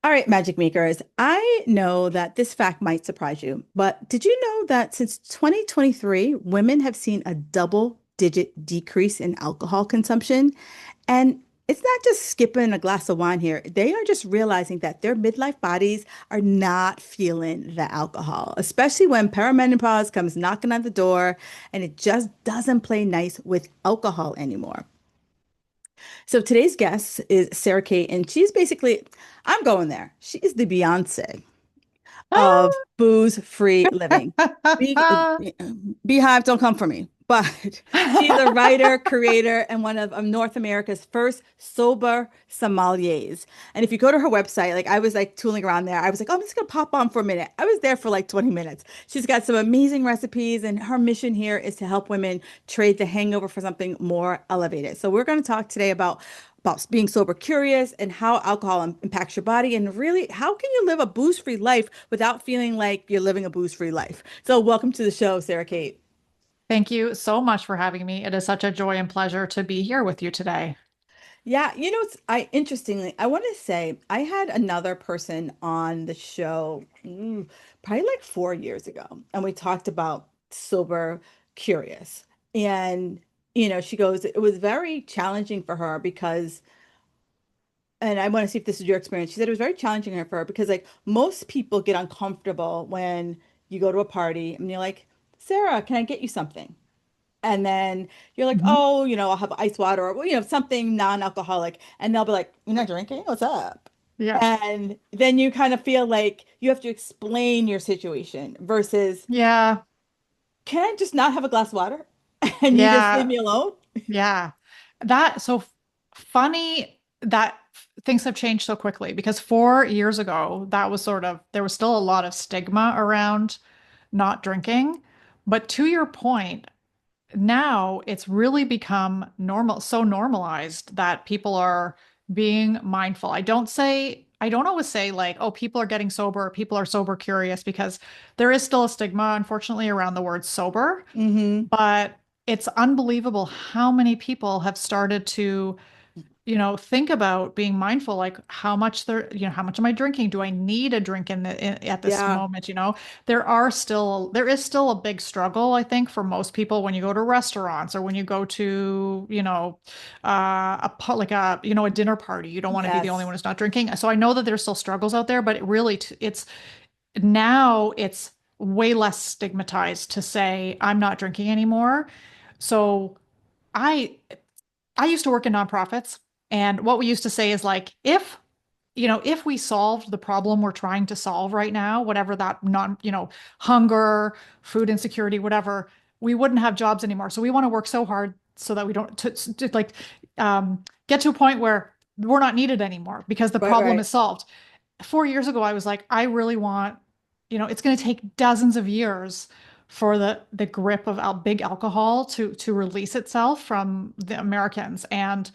All right, magic makers. I know that this fact might surprise you, but did you know that since 2023, women have seen a double-digit decrease in alcohol consumption? And it's not just skipping a glass of wine here. They are just realizing that their midlife bodies are not feeling the alcohol, especially when perimenopause comes knocking on the door and it just doesn't play nice with alcohol anymore. So today's guest is Sarah Kate, and she's basically, I'm going there. She's the Beyonce of booze-free living. Be, Beehive, don't come for me. But she's a writer, creator, and one of North America's first sober sommeliers. And if you go to her website, like I was like tooling around there, I was like, oh, I'm just gonna pop on for a minute. I was there for like 20 minutes. She's got some amazing recipes, and her mission here is to help women trade the hangover for something more elevated. So we're going to talk today about being sober curious and how alcohol impacts your body and really how can you live a booze-free life without feeling like you're living a booze-free life. So welcome to the show, Sarah Kate. Thank you so much for having me. It is such a joy and pleasure to be here with you today. Yeah, interestingly, I want to say I had another person on the show probably like 4 years ago, and we talked about sober curious. And she goes, it was very challenging for her because and I want to see if this is your experience. She said it was very challenging for her because like most people get uncomfortable when you go to a party and you're like, Sarah, can I get you something? And then you're like, Mhm. oh, I'll have ice water or something non-alcoholic. And they'll be like, you're not drinking? What's up? Yeah. And then you kind of feel like you have to explain your situation versus, Yeah. can I just not have a glass of water and you just leave Yeah. me alone? Yeah. That so funny that things have changed so quickly because 4 years ago, that was sort of, there was still a lot of stigma around not drinking. But to your point, now it's really become normal, so normalized that people are being mindful. I don't always say like, oh, people are getting sober, people are sober curious, because there is still a stigma, unfortunately, around the word sober. Hmm. But it's unbelievable how many people have started to think about being mindful, like how much am I drinking? Do I need a drink at this Yeah. moment? There is still a big struggle, I think, for most people when you go to restaurants or when you go to, a dinner party. You don't want to be the only Yes. one who's not drinking. So I know that there's still struggles out there, but it's now it's way less stigmatized to say I'm not drinking anymore. So I I used to work in nonprofits, and what we used to say is like, if we solved the problem we're trying to solve right now, whatever that hunger, food insecurity, whatever, we wouldn't have jobs anymore. So we want to work so hard so that we don't like get to a point where we're not needed anymore because the Right, problem right. is solved. 4 years ago, I was like, I really want, it's going to take dozens of years for the grip of big alcohol to release itself from the Americans, and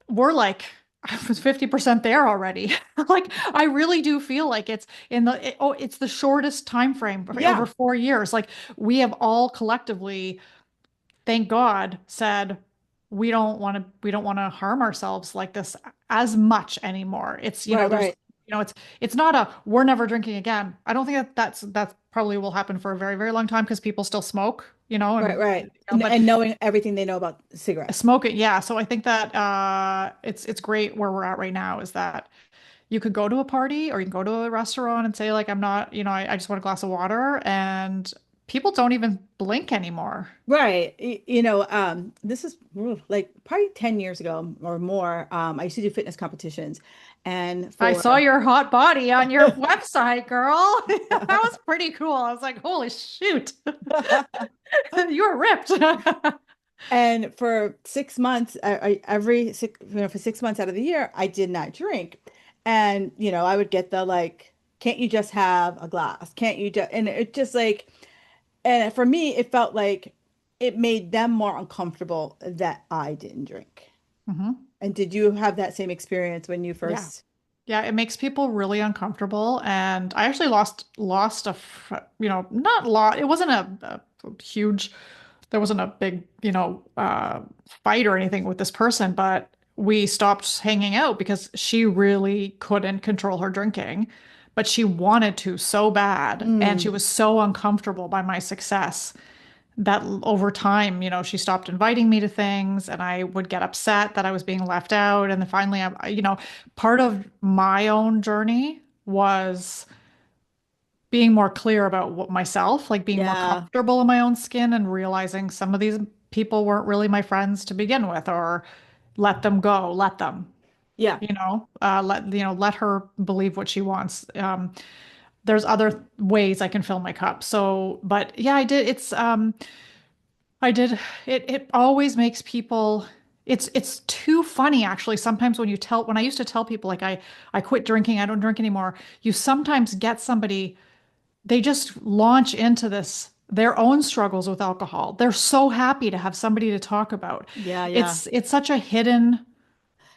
we're like, I was 50% there already. Like, I really do feel like it's the shortest time frame over Yeah. 4 years. Like, we have all collectively, thank God, said we don't want to harm ourselves like this as much anymore. Right, right. It's not a we're never drinking again. I don't think that's probably will happen for a very, very long time because people still smoke, Right, right. but And knowing everything they know about cigarettes. smoking, yeah. So I think that it's great where we're at right now is that you could go to a party or you can go to a restaurant and say like I'm not, I just want a glass of water, and people don't even blink anymore. Right. This is like probably 10 years ago or more. I used to do fitness competitions and I for saw your hot body on your website, girl. That was pretty cool. I was like, holy shoot. You were ripped. and for 6 months, every six, for 6 months out of the year, I did not drink. And, I would get the like, can't you just have a glass? Can't you just, and it just like, and for me, it felt like it made them more uncomfortable that I didn't drink. Mhm. And did you have that same experience when you Yeah. first? Yeah, it makes people really uncomfortable. And I actually lost not a lot. It wasn't a huge, there wasn't a big, fight or anything with this person, but we stopped hanging out because she really couldn't control her drinking, but she wanted to so bad. And she Mm, was so uncomfortable by my success that over time, she stopped inviting me to things and I would get upset that I was being left out. And then finally, part of my own journey was being more clear about what myself, like being more yeah. comfortable in my own skin and realizing some of these people weren't really my friends to begin with, or let them go, let them, Yeah. let her believe what she wants. There's other ways I can fill my cup. So, but yeah, I did, it always makes people, it's too funny actually. Sometimes when I used to tell people like I quit drinking, I don't drink anymore, you sometimes get somebody, they just launch into their own struggles with alcohol. They're so happy to have somebody to talk about. Yeah, yeah. It's such a uh,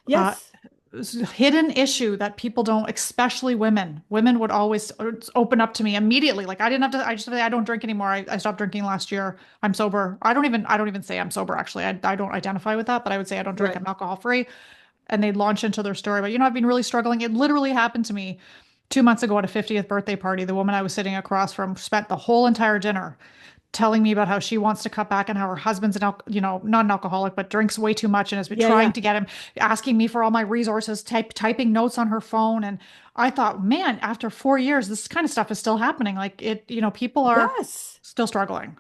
Yes. hidden issue that people don't, especially women. Women would always open up to me immediately. Like I didn't have to, I just say I don't drink anymore. I stopped drinking last year. I'm sober. I don't even say I'm sober actually. I don't identify with that, but I would say I don't drink. Right. I'm alcohol free. And they'd launch into their story. But I've been really struggling. It literally happened to me 2 months ago at a 50th birthday party. The woman I was sitting across from spent the whole entire dinner telling me about how she wants to cut back and how her husband's not an alcoholic, but drinks way too much and has been Yeah, trying yeah. to get him, asking me for all my resources, typing notes on her phone. And I thought, man, after 4 years, this kind of stuff is still happening. Like people are Yes. still struggling.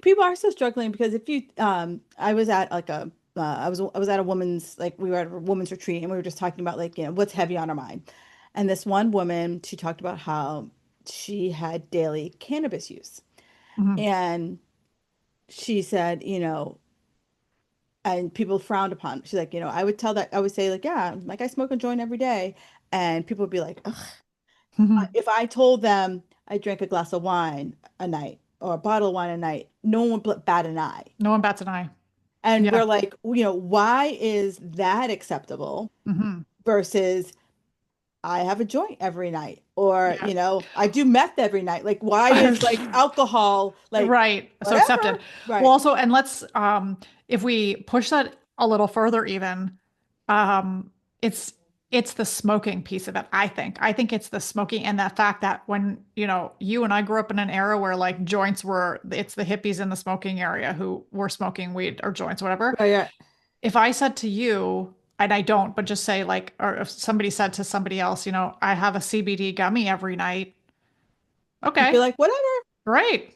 People are still struggling because if you I was at like a I was at a woman's like we were at a woman's retreat and we were just talking about like what's heavy on her mind. And this one woman, she talked about how she had daily cannabis use. Mhm. And she said, and people frowned upon it. She's like, I would tell that I would say like, yeah, like I smoke a joint every day. And people would be like, ugh. Mhm. If I told them I drank a glass of wine a night or a bottle of wine a night, no one would bat an eye. No one bats an eye. And Yeah. we're like, why is that acceptable Hmm. versus I have a joint every night or, Yeah. I do meth every night. Like, why is like alcohol like Right. So accepted. whatever? Well, Right. also, and let's if we push that a little further even, um it's it's the smoking piece of it, I think. I think it's the smoking and the fact that when, you and I grew up in an era where like joints were it's the hippies in the smoking area who were smoking weed or joints, whatever. Right. Right. If I said to you, and I don't, but just say like, or if somebody said to somebody else, I have a CBD gummy every night. You'd be Okay. like, whatever. Right.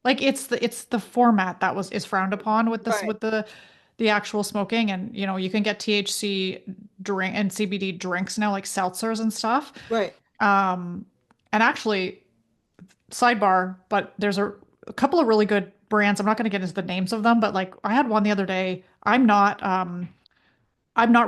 Like it's the format that is frowned upon with this Right. with the actual smoking, and you can get THC drink and CBD drinks now like seltzers and stuff. Right. Um and actually sidebar, but there's a couple of really good brands. I'm not going to get into the names of them, but like I had one the other day. I'm not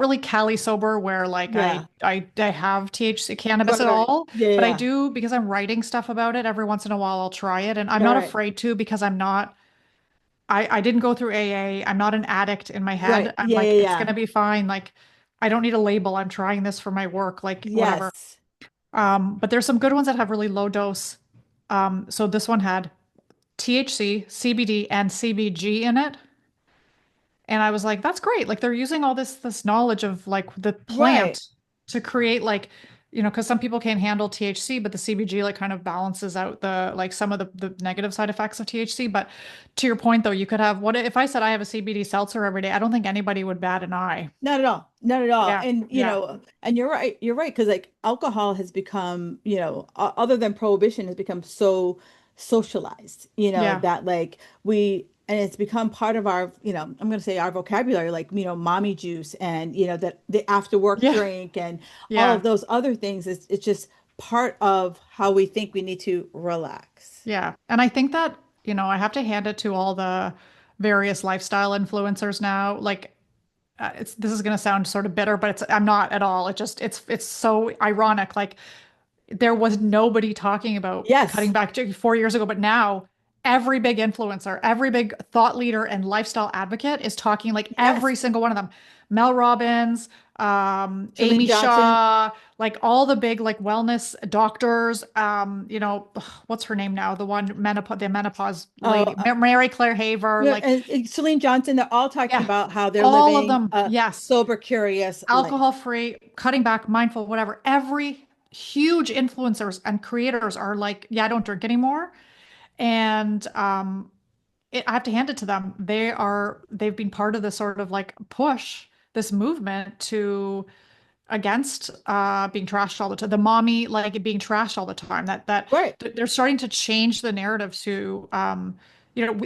really Cali sober where like I Yeah. I I have THC cannabis Right. at Right. all, Yeah. Yeah. but I Yeah. do because I'm writing stuff about it every once in a while I'll try it and I'm Right. not Right. afraid to because I didn't go through AA. I'm not an addict in my Right. head. I'm Yeah. like Yeah. it's Yeah. gonna be fine. Like I don't need a label. I'm trying this for my work, like whatever. Yes. But there's some good ones that have really low dose. So this one had THC, CBD, and CBG in it. And I was like, that's great. Like they're using all this knowledge of like the Right. plant to create like, because some people can't handle THC, but the CBG like kind of balances out the like some of the negative side effects of THC. But to your point though, you could have what if I said I have a CBD seltzer every day? I don't think anybody would bat an eye. Not at all. Not at all. Yeah. And Yeah. and you're right. You're right because like alcohol has become, other than prohibition has become so socialized, Yeah. that like and it's become part of our, I'm going to say our vocabulary, like, mommy juice and, that the after work Yeah. drink and all of Yeah. those other things. It's just part of how we think we need to relax. Yeah. And I think that, I have to hand it to all the various lifestyle influencers now. Like this is going to sound sort of bitter, but I'm not at all. It's so ironic. Like there was nobody talking about cutting Yes. back 4 years ago, but now every big influencer, every big thought leader and lifestyle advocate is talking, like Yes. every single one of them. Mel Robbins, Celine Amy Johnson. Shaw, like all the big like wellness doctors, what's her name now? The menopause Oh, lady, Mary Claire Haver, yeah, like and Celine Johnson, they're all talking yeah, about how they're all of living them. a Yes. sober, curious life. Alcohol free, cutting back, mindful, whatever. Every huge influencers and creators are like, yeah, I don't drink anymore. And I have to hand it to them. They've been part of this sort of like push, this movement to against being trashed all the time. The mommy like being trashed all the time. Right. They're starting to change the narrative to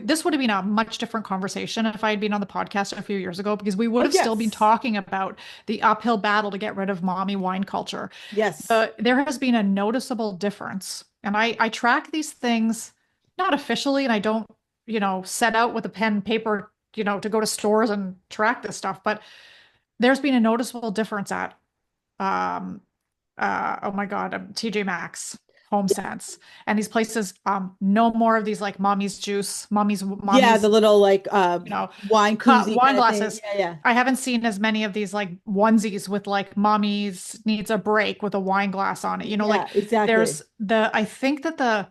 this would have been a much different conversation if I had been on the podcast a few years ago because we would Oh, have still been yes. talking about the uphill battle to get rid of mommy wine culture. Yes. There has been a noticeable difference, and I track these things not officially, and I don't set out with a pen and paper to go to stores and track this stuff, but there's been a noticeable difference at um oh my God, TJ Maxx, Home Yeah. Sense, and these places no more of these like mommy's juice, Yeah, the mommy's little like you know wine cut koozie wine kind of thing. glasses. Yeah, yeah. I haven't seen as many of these like onesies with like mommy's needs a break with a wine glass on it. Like Yeah, exactly. I think that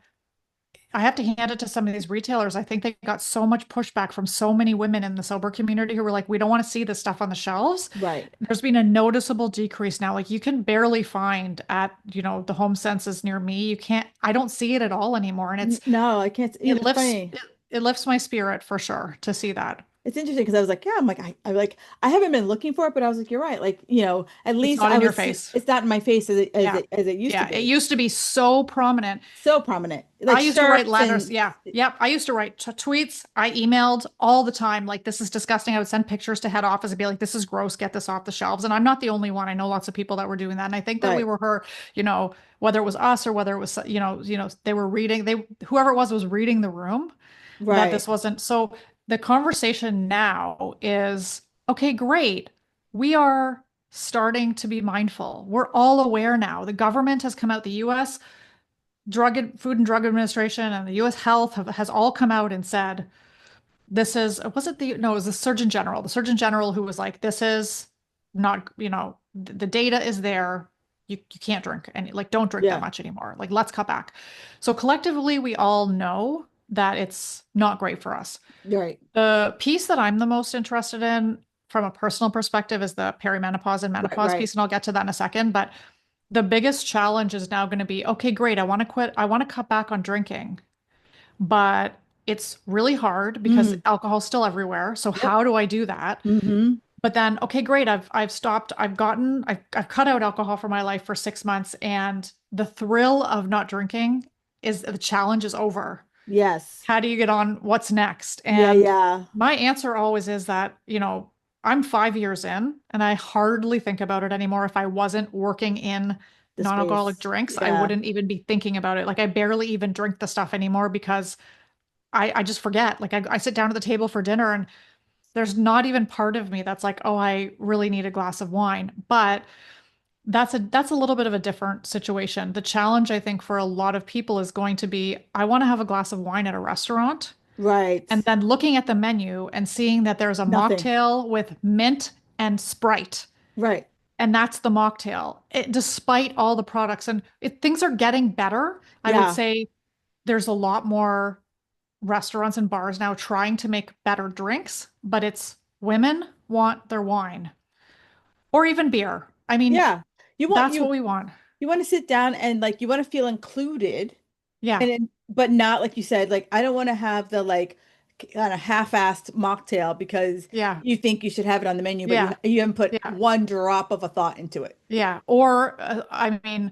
I have to hand it to some of these retailers. I think they got so much pushback from so many women in the sober community who were like, we don't want to see this stuff on the shelves. Right. There's been a noticeable decrease now. Like you can barely find at, the home senses near me. I don't see it at all anymore. And No, I can't. You know, it it's lifts, funny. it lifts my spirit for sure to see that. It's interesting because I was like, yeah, I'm like, I like, I haven't been looking for it, but I was like, you're right. Like, at It's least not I in your was see, face. it's not in my face Yeah. as it used to Yeah. It be. used to be so prominent. So prominent, I like used to write shirts letters. and Yeah. Yep. I used to write tweets. I emailed all the time. Like, this is disgusting. I would send pictures to head office and be like, this is gross. Get this off the shelves. And I'm not the only one. I know lots of people that were doing that. And I think that we right, were whether it was us or whether it was, they were whoever it was reading the room that right, this wasn't. So the conversation now is, okay, great. We are starting to be mindful. We're all aware now. The government has come out, the US Food and Drug Administration and the US Health has all come out and said, this is, was it no, it was the Surgeon General who was like, this is not, the data is there. You can't drink and like, don't drink that yeah, much anymore. Like, let's cut back. So collectively, we all know that it's not great for us. right, The piece that I'm the most interested in from a personal perspective is the perimenopause and right, menopause right. piece, and I'll get to that in a second. But the biggest challenge is now going to be, okay, great. I want to quit. I want to cut back on drinking, but it's really hard because Mm, alcohol's still everywhere. So yep. how do I do that? Mm-hmm. But then, okay, great. I've stopped. I've cut out alcohol from my life for 6 months, and the thrill of not drinking is the challenge is over. Yes. How do you get on? What's next? Yeah, And yeah. my answer always is that, I'm 5 years in and I hardly think about it anymore. If I wasn't working in The non-alcoholic space. drinks, I Yeah. wouldn't even be thinking about it. Like I barely even drink the stuff anymore because I just forget. Like I sit down at the table for dinner and there's not even part of me that's like, oh, I really need a glass of wine. But that's a little bit of a different situation. The challenge, I think, for a lot of people is going to be, I want to have a glass of wine at a restaurant, Right. and then looking at the menu and seeing that there's a Nothing. mocktail with mint and Sprite, Right. and that's the mocktail. Despite all the products, and things are getting better. I would Yeah. say there's a lot more restaurants and bars now trying to make better drinks, but it's women want their wine or even beer. I mean, Yeah. You want that's what you we want. you want to sit down and like you want to feel included Yeah. but not like you said, like I don't want to have the like kind of half-assed mocktail because Yeah. you think you should have it on the menu, but Yeah. you haven't put Yeah. one drop of a thought into it. Yeah. Or, I mean,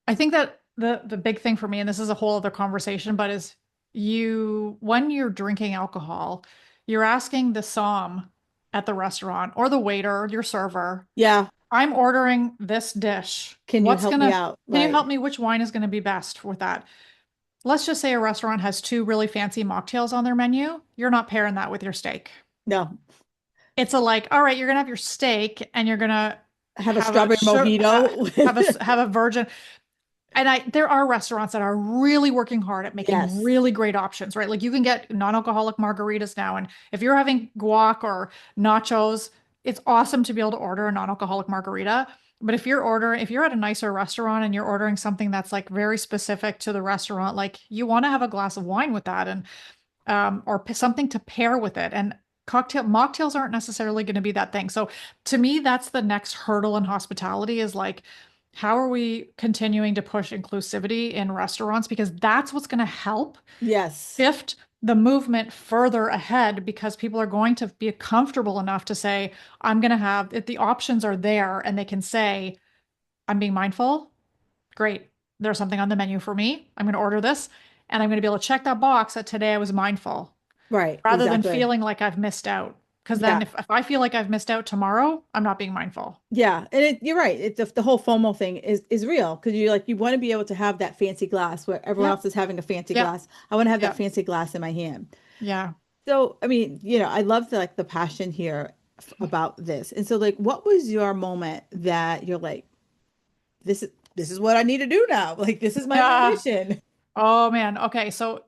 I think that the big thing for me, and this is a whole other conversation, but is when you're drinking alcohol, you're asking the som at the restaurant or the waiter, your server, Yeah. I'm ordering this dish. Can you help me out? Can you Right. help me? Which wine is going to be best with that? Let's just say a restaurant has two really fancy mocktails on their menu. You're not pairing that with your steak. No. It's a like, all right, you're gonna have your steak and you're gonna Have a strawberry have mojito with have a virgin. And there are restaurants that are really working hard at making Yes. really great options, right? Like you can get non-alcoholic margaritas now. And if you're having guac or nachos, it's awesome to be able to order a non-alcoholic margarita. But if you're at a nicer restaurant and you're ordering something that's like very specific to the restaurant, like you want to have a glass of wine with that and or something to pair with it. And mocktails aren't necessarily going to be that thing. So to me, that's the next hurdle in hospitality is like, how are we continuing to push inclusivity in restaurants? Because that's what's going to help Yes. shift the movement further ahead because people are going to be comfortable enough to say, I'm going to have, if the options are there and they can say, I'm being mindful. Great. There's something on the menu for me. I'm going to order this and I'm going to be able to check that box that today I was mindful Right. rather than Exactly. feeling like I've missed out. Because then Yeah. if I feel like I've missed out tomorrow, I'm not being mindful. Yeah, and you're right. The whole FOMO thing is real because you want to be able to have that fancy glass where everyone else Yep. is having a fancy Yep. glass. I want to have that Yep. fancy glass in my hand. Yeah. So, I mean, I love the passion here about this. And so like what was your moment that you're like this is what I need to do now. Like this is my new Yeah. mission. Oh man. Okay. So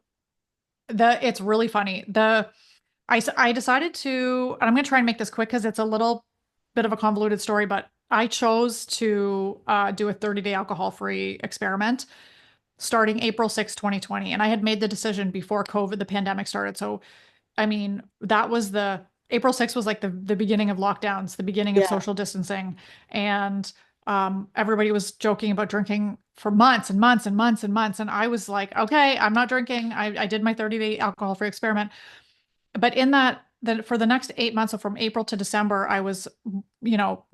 it's really funny. I decided to, and I'm going to try and make this quick because it's a little bit of a convoluted story, but I chose to do a 30-day alcohol-free experiment starting April 6th, 2020. And I had made the decision before COVID, the pandemic started. So, I mean, that was April 6th was like the beginning of lockdowns, the beginning of Yeah. social distancing. And everybody was joking about drinking for months and months and months and months. And I was like, okay, I'm not drinking. I did my 30-day alcohol-free experiment. But in for the next 8 months, so from April to December, I was, you know,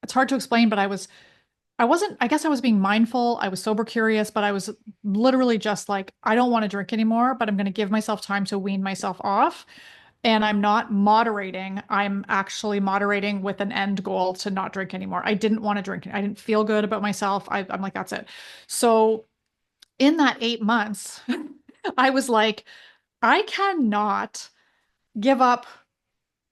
it's hard to explain, but I wasn't, I guess I was being mindful. I was sober curious, but I was literally just like, I don't want to drink anymore, but I'm going to give myself time to wean myself off. And I'm not moderating. I'm actually moderating with an end goal to not drink anymore. I didn't want to drink. I didn't feel good about myself. I'm like, that's it. So in that 8 months, I was like, I cannot give up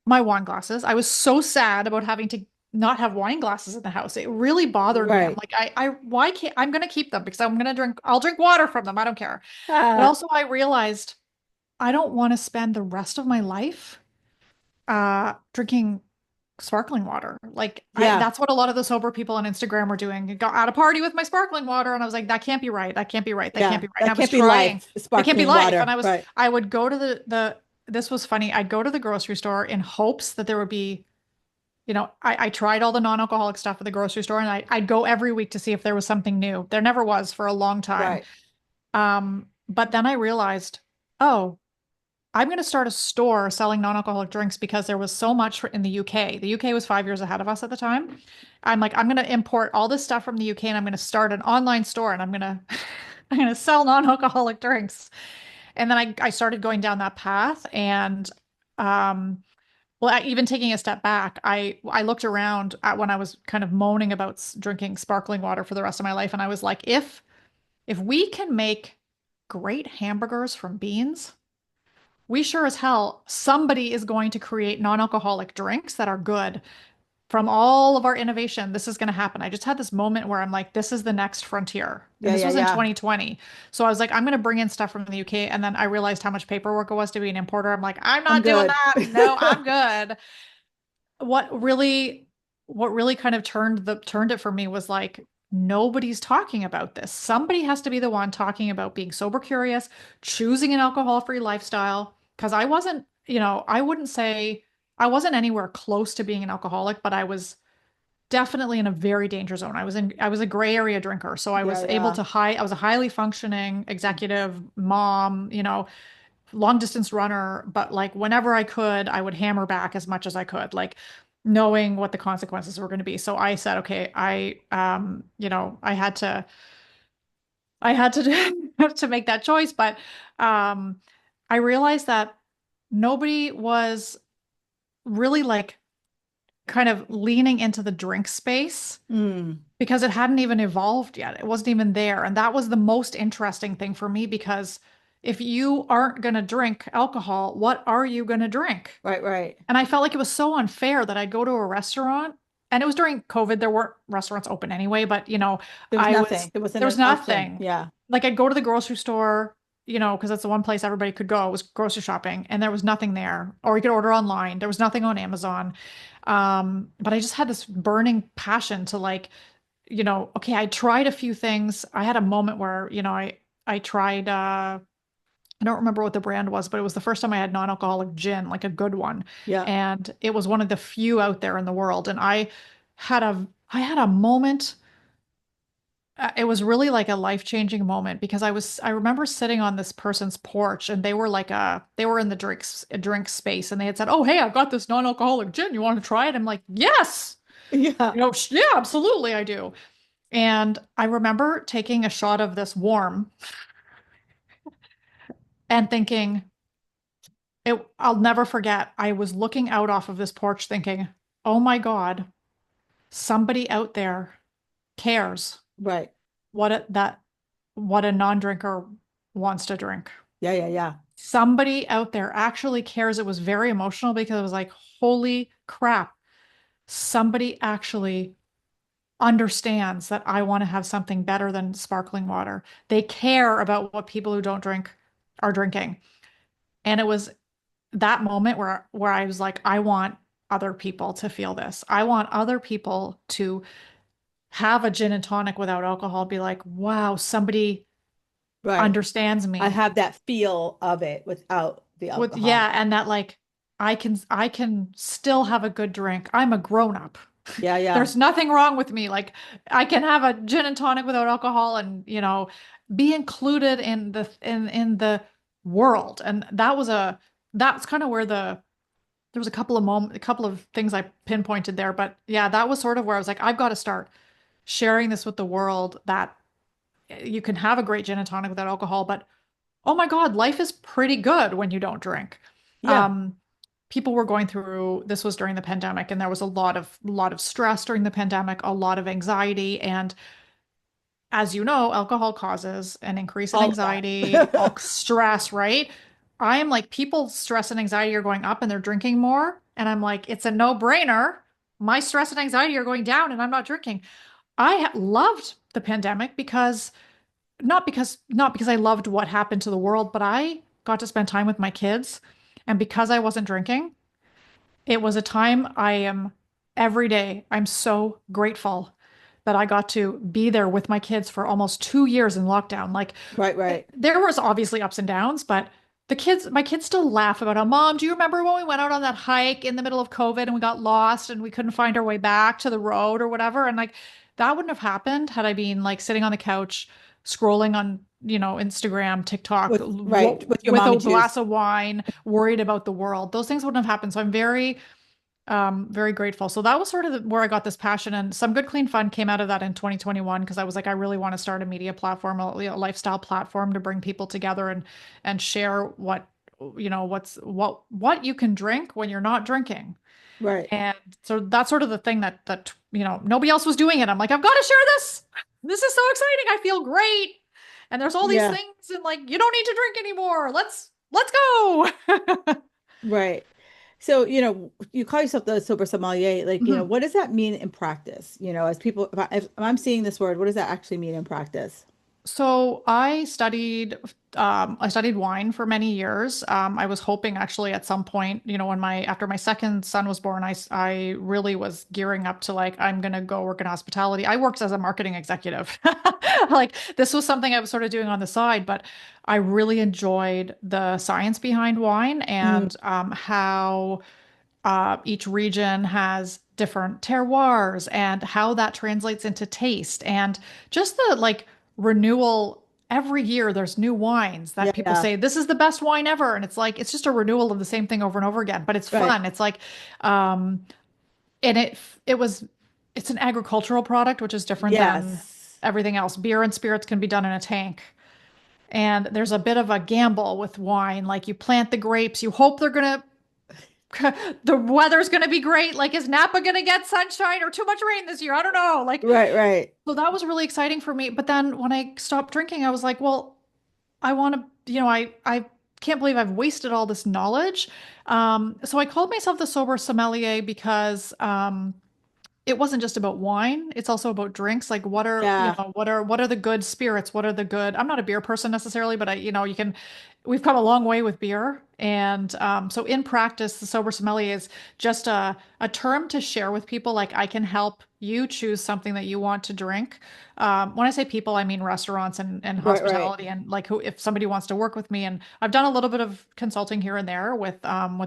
my wine glasses. I was so sad about having to not have wine glasses in the house. It really bothered me. I'm Right. like, why can't, I'm going to keep them because I'm going to I'll drink water from them. I don't care. But Ah, also I realized I don't want to spend the rest of my life drinking sparkling water. Like yeah. that's what a lot of the sober people on Instagram were doing. Got at a party with my sparkling water and I was like, that can't be right. That can't be right. That can't Yeah. be right. And That I was can't be trying. life. That can't be Sparkling life. And water. Right. I would go to this was funny. I'd go to the grocery store in hopes that there would be, I tried all the non-alcoholic stuff at the grocery store and I'd go every week to see if there was something new. There never was for a long time. Right. But then I realized, oh, I'm going to start a store selling non-alcoholic drinks because there was so much in the UK. The UK was 5 years ahead of us at the time. I'm like, I'm going to import all this stuff from the UK and I'm going to start an online store and I'm going to I'm going to sell non-alcoholic drinks. And then I started going down that path and um even taking a step back, I looked around at when I was kind of moaning about drinking sparkling water for the rest of my life and I was like, if we can make great hamburgers from beans, we sure as hell, somebody is going to create non-alcoholic drinks that are good. From all of our innovation, this is going to happen. I just had this moment where I'm like, this is the next frontier. And Yeah, this yeah, was in yeah. 2020. So I was like, I'm going to bring in stuff from the UK. And then I realized how much paperwork it was to be an importer. I'm like, I'm I'm not doing good. that. No, I'm good. What really, what really kind of turned it for me was like, nobody's talking about this. Somebody has to be the one talking about being sober curious, choosing an alcohol-free lifestyle. Because I wasn't, I wouldn't say I wasn't anywhere close to being an alcoholic, but I was definitely in a very danger zone. I was a gray area drinker. So I Yeah, was able yeah. to I was a highly functioning executive mom, long distance runner, but like whenever I could, I would hammer back as much as I could, like knowing what the consequences were going to be. So I said, okay, I had to to make that choice, but um I realized that nobody was really like kind of leaning into the drink space Mm, because it hadn't even evolved yet. It wasn't even there. And that was the most interesting thing for me because if you aren't going to drink alcohol, what are you going to drink? right, right. And I felt like it was so unfair that I'd go to a restaurant. and it was during COVID. There weren't restaurants open anyway, but There was I was nothing. There wasn't there was an option. nothing. Yeah. Like I'd go to the grocery store, because that's the one place everybody could go was grocery shopping, and there was nothing there. Or you could order online. There was nothing on Amazon. But I just had this burning passion to like, okay, I tried a few things. I had a moment where, I tried I don't remember what the brand was, but it was the first time I had non-alcoholic gin, like a good one. Yeah. And it was one of the few out there in the world. And I had a moment. It was really like a life-changing moment because I remember sitting on this person's porch and they were in the drink space and they had said, "Oh, hey, I've got this non-alcoholic gin. You want to try it?" I'm like, "Yes." Yeah. Yeah, absolutely I do. And I remember taking a shot of this warm and thinking, I'll never forget. I was looking out off of this porch thinking, oh my God, somebody out there cares Right. what a non-drinker wants to drink. Yeah. Yeah. Yeah. Somebody out there actually cares. It was very emotional because it was like, holy crap, somebody actually understands that I want to have something better than sparkling water. They care about what people who don't drink are drinking. And it was that moment where I was like, I want other people to feel this. I want other people to have a gin and tonic without alcohol, be like, wow, somebody Right. understands I me. have that feel of it without the Yeah, alcohol. and that like I can still have a good drink. I'm a grown up. Yeah. Yeah. There's nothing wrong with me. Like I can have a gin and tonic without alcohol and, be included in the world. And that's kind of where there was a couple of things I pinpointed there, but yeah, that was sort of where I was like, I've got to start sharing this with the world that you can have a great gin and tonic without alcohol, but oh my God, life is pretty good when you don't drink. Yeah. Um, People were going through, this was during the pandemic, and there was a lot of stress during the pandemic, a lot of anxiety, and as you know, alcohol causes an increase in All of anxiety, all that. stress, right? I am like, people's stress and anxiety are going up and they're drinking more. And I'm like, it's a no-brainer. My stress and anxiety are going down and I'm not drinking. Loved the pandemic because I loved what happened to the world, but I got to spend time with my kids. And because I wasn't drinking, it was a time I am every day. I'm so grateful that I got to be there with my kids for almost 2 years in lockdown. Like Right. Right. there was obviously ups and downs, but my kids still laugh about how, Mom, do you remember when we went out on that hike in the middle of COVID and we got lost and we couldn't find our way back to the road or whatever? And like that wouldn't have happened had I been like sitting on the couch scrolling on, Instagram, TikTok, With your with mommy a glass juice. of wine, worried about the world. Those things wouldn't have happened. So I'm very grateful. So that was sort of where I got this passion, and some good clean fun came out of that in 2021 because I was like, I really want to start a media platform, a lifestyle platform to bring people together and share what you can drink when you're not drinking. Right. And so that's sort of the thing that nobody else was doing it. I'm like, I've got to share this. This is so exciting. I feel great. And there's all these Yeah. things and like you don't need to drink anymore. Let's go. Right. So, you call yourself the sober sommelier. Like, Mhm. what does that mean in practice? As people, if I'm seeing this word, what does that actually mean in practice? So I studied wine for many years. I was hoping actually at some point, after my second son was born, I really was gearing up to like, I'm gonna go work in hospitality. I worked as a marketing executive. Like this was something I was sort of doing on the side, but I really enjoyed the science behind wine Mm, and how each region has different terroirs and how that translates into taste and just the like renewal. Every year there's new wines that yeah, people yeah. say this is the best wine ever, and it's like it's just a renewal of the same thing over and over again, but it's Right. fun. It's like um and it's an agricultural product, which is different than Yes. everything else. Beer and spirits can be done in a tank. And there's a bit of a gamble with wine. Like you plant the grapes, you hope they're gonna the weather's going to be great. Like, is Napa going to get sunshine or too much rain this year? I don't know. Like, Right, right. so that was really exciting for me. But then when I stopped drinking, I was like, well, I want to, I can't believe I've wasted all this knowledge. So I called myself the sober sommelier because it wasn't just about wine, it's also about drinks. Like what are, Yeah. what are the good spirits? What are the good, I'm not a beer person necessarily, but we've come a long way with beer. And so in practice, the sober sommelier is just a term to share with people. Like I can help you choose something that you want to drink. When I say people, I mean restaurants and Right, right. hospitality, and like who, if somebody wants to work with me, and I've done a little bit of consulting here and there with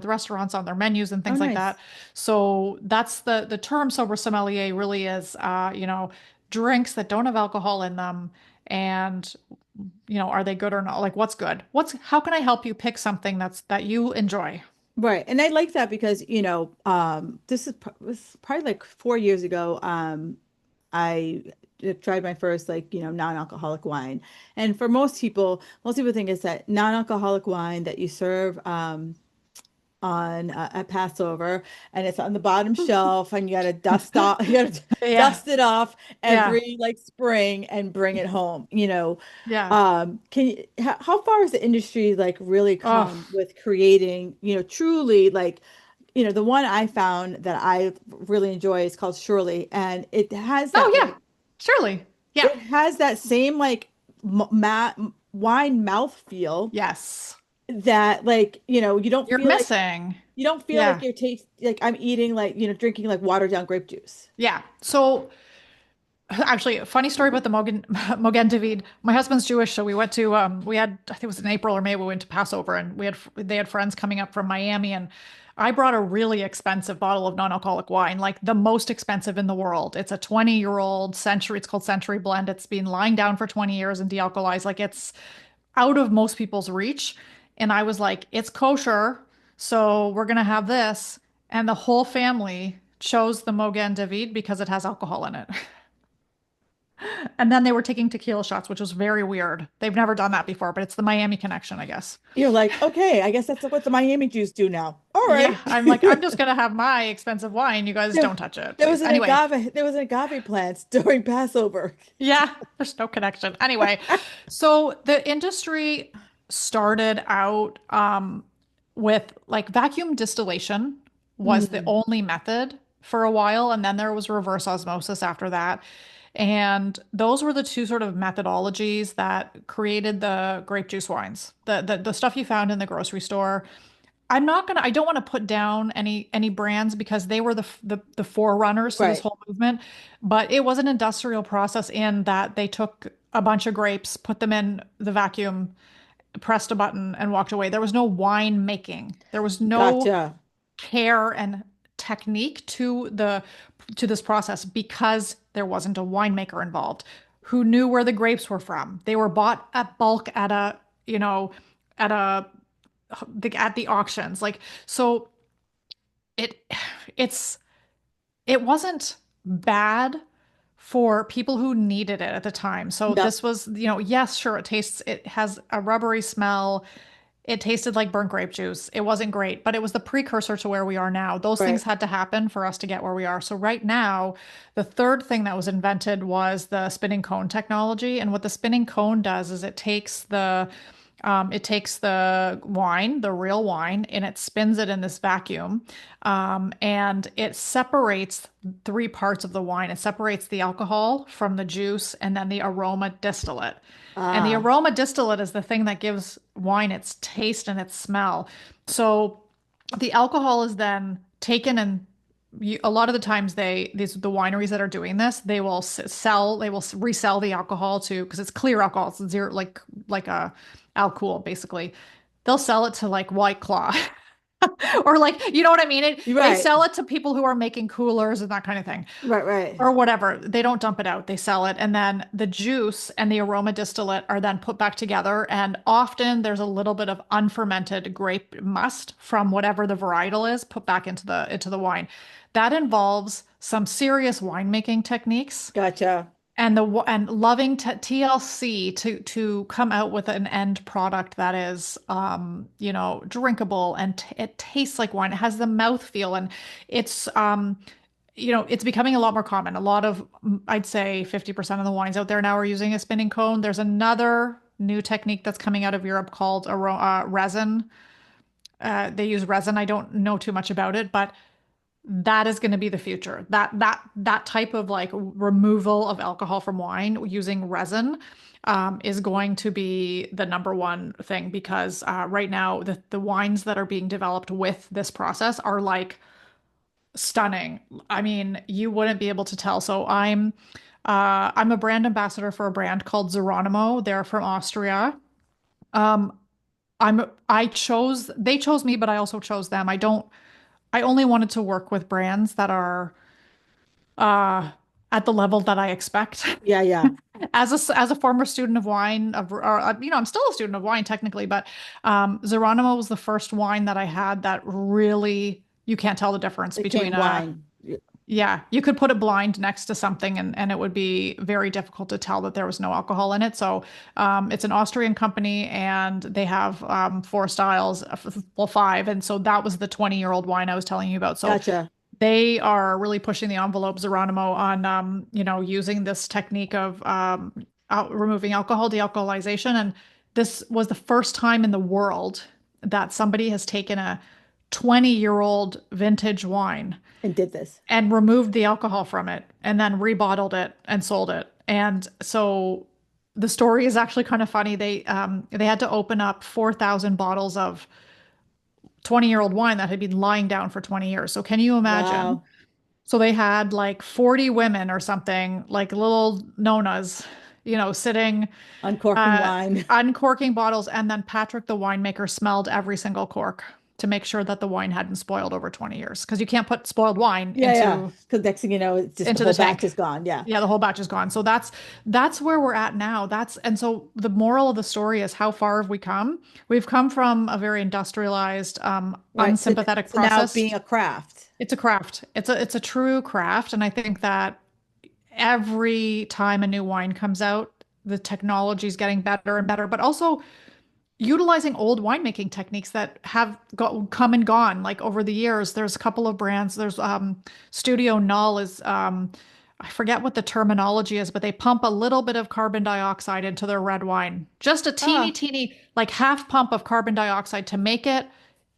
restaurants on their menus and Oh, things like that. nice. So that's the term sober sommelier really is, drinks that don't have alcohol in them, and are they good or not? Like what's good? How can I help you pick something that you enjoy? Right. And I like that because, this is probably like 4 years ago. I tried my first like, non-alcoholic wine. And for most people think it's that non-alcoholic wine that you serve on at Passover, and it's on the bottom shelf, and you got to dust off, you got to Yeah. dust it off Yeah. every like spring and bring it home. Yeah. How far has the industry like really Oh. come with creating, truly like, the one I found that I really enjoy is called Shirley, and it has Oh that yeah. like Surely. Yeah. it has that same like matte wine mouth feel Yes. that like, You're missing. you don't feel like Yeah. you're taste like I'm eating like, drinking like watered down grape juice. Yeah. So actually, a funny story about the Mogen David. My husband's Jewish, so we went to we had, I think it was in April or May, we went to Passover, and they had friends coming up from Miami, and I brought a really expensive bottle of non-alcoholic wine, like the most expensive in the world. It's a 20-year-old century, it's called Century Blend. It's been lying down for 20 years and dealcoholized. Like it's out of most people's reach. And I was like, it's kosher, so we're gonna have this. And the whole family chose the Mogen David because it has alcohol in it. And then they were taking tequila shots, which was very weird. They've never done that before, but it's the Miami connection, I guess. You're like, okay, I guess that's what the Miami Jews do now. All Yeah, right. I'm like, I'm just gonna have my expensive wine. You guys There, don't touch it, please. Anyway, there was an agave plant during Passover. yeah, there's no connection. Anyway, so the industry started out with like vacuum distillation was the Mm, only method for a while, and then there was reverse osmosis after that. And those were the two sort of methodologies that created the grape juice wines, the stuff you found in the grocery store. I don't want to put down any brands because they were the forerunners to this right. whole movement, but it was an industrial process in that they took a bunch of grapes, put them in the vacuum, pressed a button, and walked away. There was no wine making. There was no Gotcha. care and technique to this process because there wasn't a winemaker involved who knew where the grapes were from. They were bought at bulk at a at the auctions. Like so it it's it wasn't bad for people who needed it at the time. So Yep. this was, yes, sure, it has a rubbery smell. It tasted like burnt grape juice. It wasn't great, but it was the precursor to where we are now. Those things Right. had to happen for us to get where we are. So right now, the third thing that was invented was the spinning cone technology. And what the spinning cone does is it takes the wine, the real wine, and it spins it in this vacuum. And it separates three parts of the wine. It separates the alcohol from the juice and then the aroma distillate. And the Ah, aroma distillate is the thing that gives wine its taste and its smell. So the alcohol is then taken and a lot of the times the wineries that are doing this, they will resell the alcohol to, because it's clear alcohol, it's zero, like a alcohol basically. They'll sell it to like White Claw or like, you know what I mean? you're They right. sell it to people who are making coolers and that kind of thing Right, right. or whatever. They don't dump it out, they sell it. And then the juice and the aroma distillate are then put back together. And often there's a little bit of unfermented grape must from whatever the varietal is put back into the wine. That involves some serious winemaking techniques Gotcha. and loving TLC to come out with an end product that is drinkable and it tastes like wine. It has the mouth feel and it's it's becoming a lot more common. A lot of, I'd say 50% of the wines out there now are using a spinning cone. There's another new technique that's coming out of Europe called resin. They use resin. I don't know too much about it, but that is going to be the future. That type of like removal of alcohol from wine using resin is going to be the number one thing because right now the wines that are being developed with this process are like stunning. I mean, you wouldn't be able to tell. So I'm a brand ambassador for a brand called Geronimo. They're from Austria. Um, I chose they chose me, but I also chose them. I only wanted to work with brands that are uh at the level that I expect. Yeah, yeah. As a former student of wine, I'm still a student of wine technically, but Geronimo was the first wine that I had that really you can't tell the difference between Became wine. yeah, you could put it blind next to something and it would be very difficult to tell that there was no alcohol in it. So it's an Austrian company and they have four styles, well, five. And so that was the 20-year-old wine I was telling you about. So Gotcha. they are really pushing the envelope, Geronimo, on using this technique of removing alcohol, dealcoholization. And this was the first time in the world that somebody has taken a 20-year-old vintage wine And did this. and removed the alcohol from it and then rebottled it and sold it. And so the story is actually kind of funny. They had to open up 4,000 bottles of 20-year-old wine that had been lying down for 20 years. So can you imagine? Wow. So they had like 40 women or something, like little nonas, sitting Uncorking uh, wine. uncorking bottles, and then Patrick, the winemaker, smelled every single cork to make sure that the wine hadn't spoiled over 20 years. Because you can't put spoiled wine Yeah, yeah. into Because next thing you know, it's just the into the whole batch tank. is gone. Yeah. Yeah, the whole batch is gone. So that's where we're at now. And so the moral of the story is how far have we come? We've come from a very industrialized, Right. So, unsympathetic so now process. being a craft. It's a craft. It's a true craft, and I think that every time a new wine comes out, the technology is getting better and better, but also utilizing old winemaking techniques that have come and gone like over the years. There's a couple of brands. There's Studio Null is I forget what the terminology is, but they pump a little bit of carbon dioxide into their red wine. Just a teeny, Ah. teeny, like half pump of carbon dioxide to make it.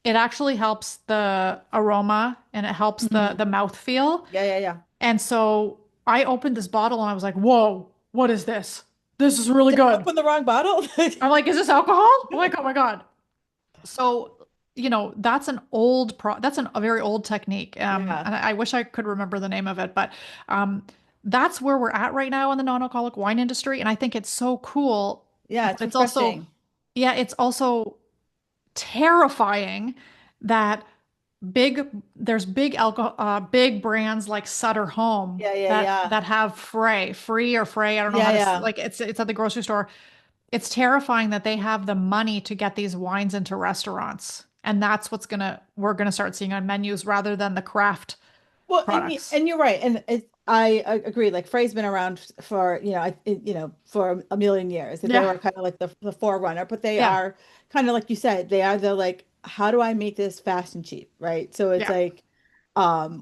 It actually helps the aroma and it helps the Mhm. mouth feel. Yeah, yeah, yeah. And so I opened this bottle and I was like, whoa, what is this? This is really Did I good. open the wrong bottle? I'm like, is this alcohol? I'm like, oh my God. So, that's a very old technique. Yeah. And I wish I could remember the name of it, but um, that's where we're at right now in the non-alcoholic wine industry. And I think it's so cool, Yeah, but it's refreshing. it's also terrifying that big brands like Sutter Home Yeah, yeah, that yeah. have free or Frey. I don't know Yeah, how to yeah. like it's at the grocery store. It's terrifying that they have the money to get these wines into restaurants. And that's we're gonna start seeing on menus rather than the craft Well, products. and you're right, and I agree. Like Frey's been around for for a million years. They Yeah. were kind of like the forerunner, but they Yeah. are kind of like you said. They are the like, how do I make this fast and cheap, right? So it's Yeah. like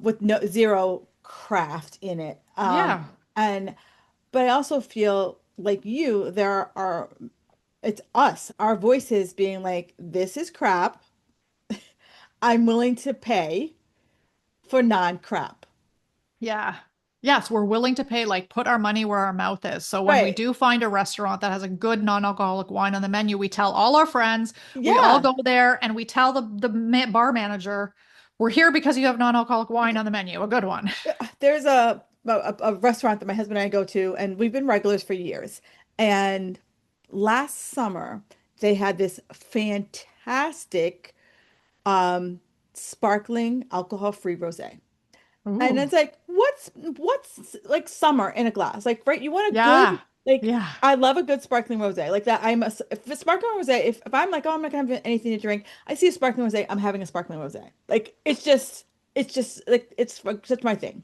with no zero craft in it. Yeah. And but I also feel like there are it's us, our voices being like, this is crap. I'm willing to pay for non-crap. Yeah. Yes, we're willing to pay, like, put our money where our mouth is. So when we Right. do find a restaurant that has a good non-alcoholic wine on the menu, we tell all our friends, we all Yeah. go there and we tell the bar manager, we're here because you have non-alcoholic wine on the menu, a good one. There's a restaurant that my husband and I go to, and we've been regulars for years. And last summer, they had this fantastic um, sparkling alcohol-free rosé. And Ooh. it's like, what's like summer in a glass? Like, right, you want a good, Yeah. like, Yeah. I love a good sparkling rosé. Like that, if a sparkling rosé, if I'm like, oh, I'm not gonna have anything to drink, I see a sparkling rosé, I'm having a sparkling rosé. Like, it's just like it's such my thing.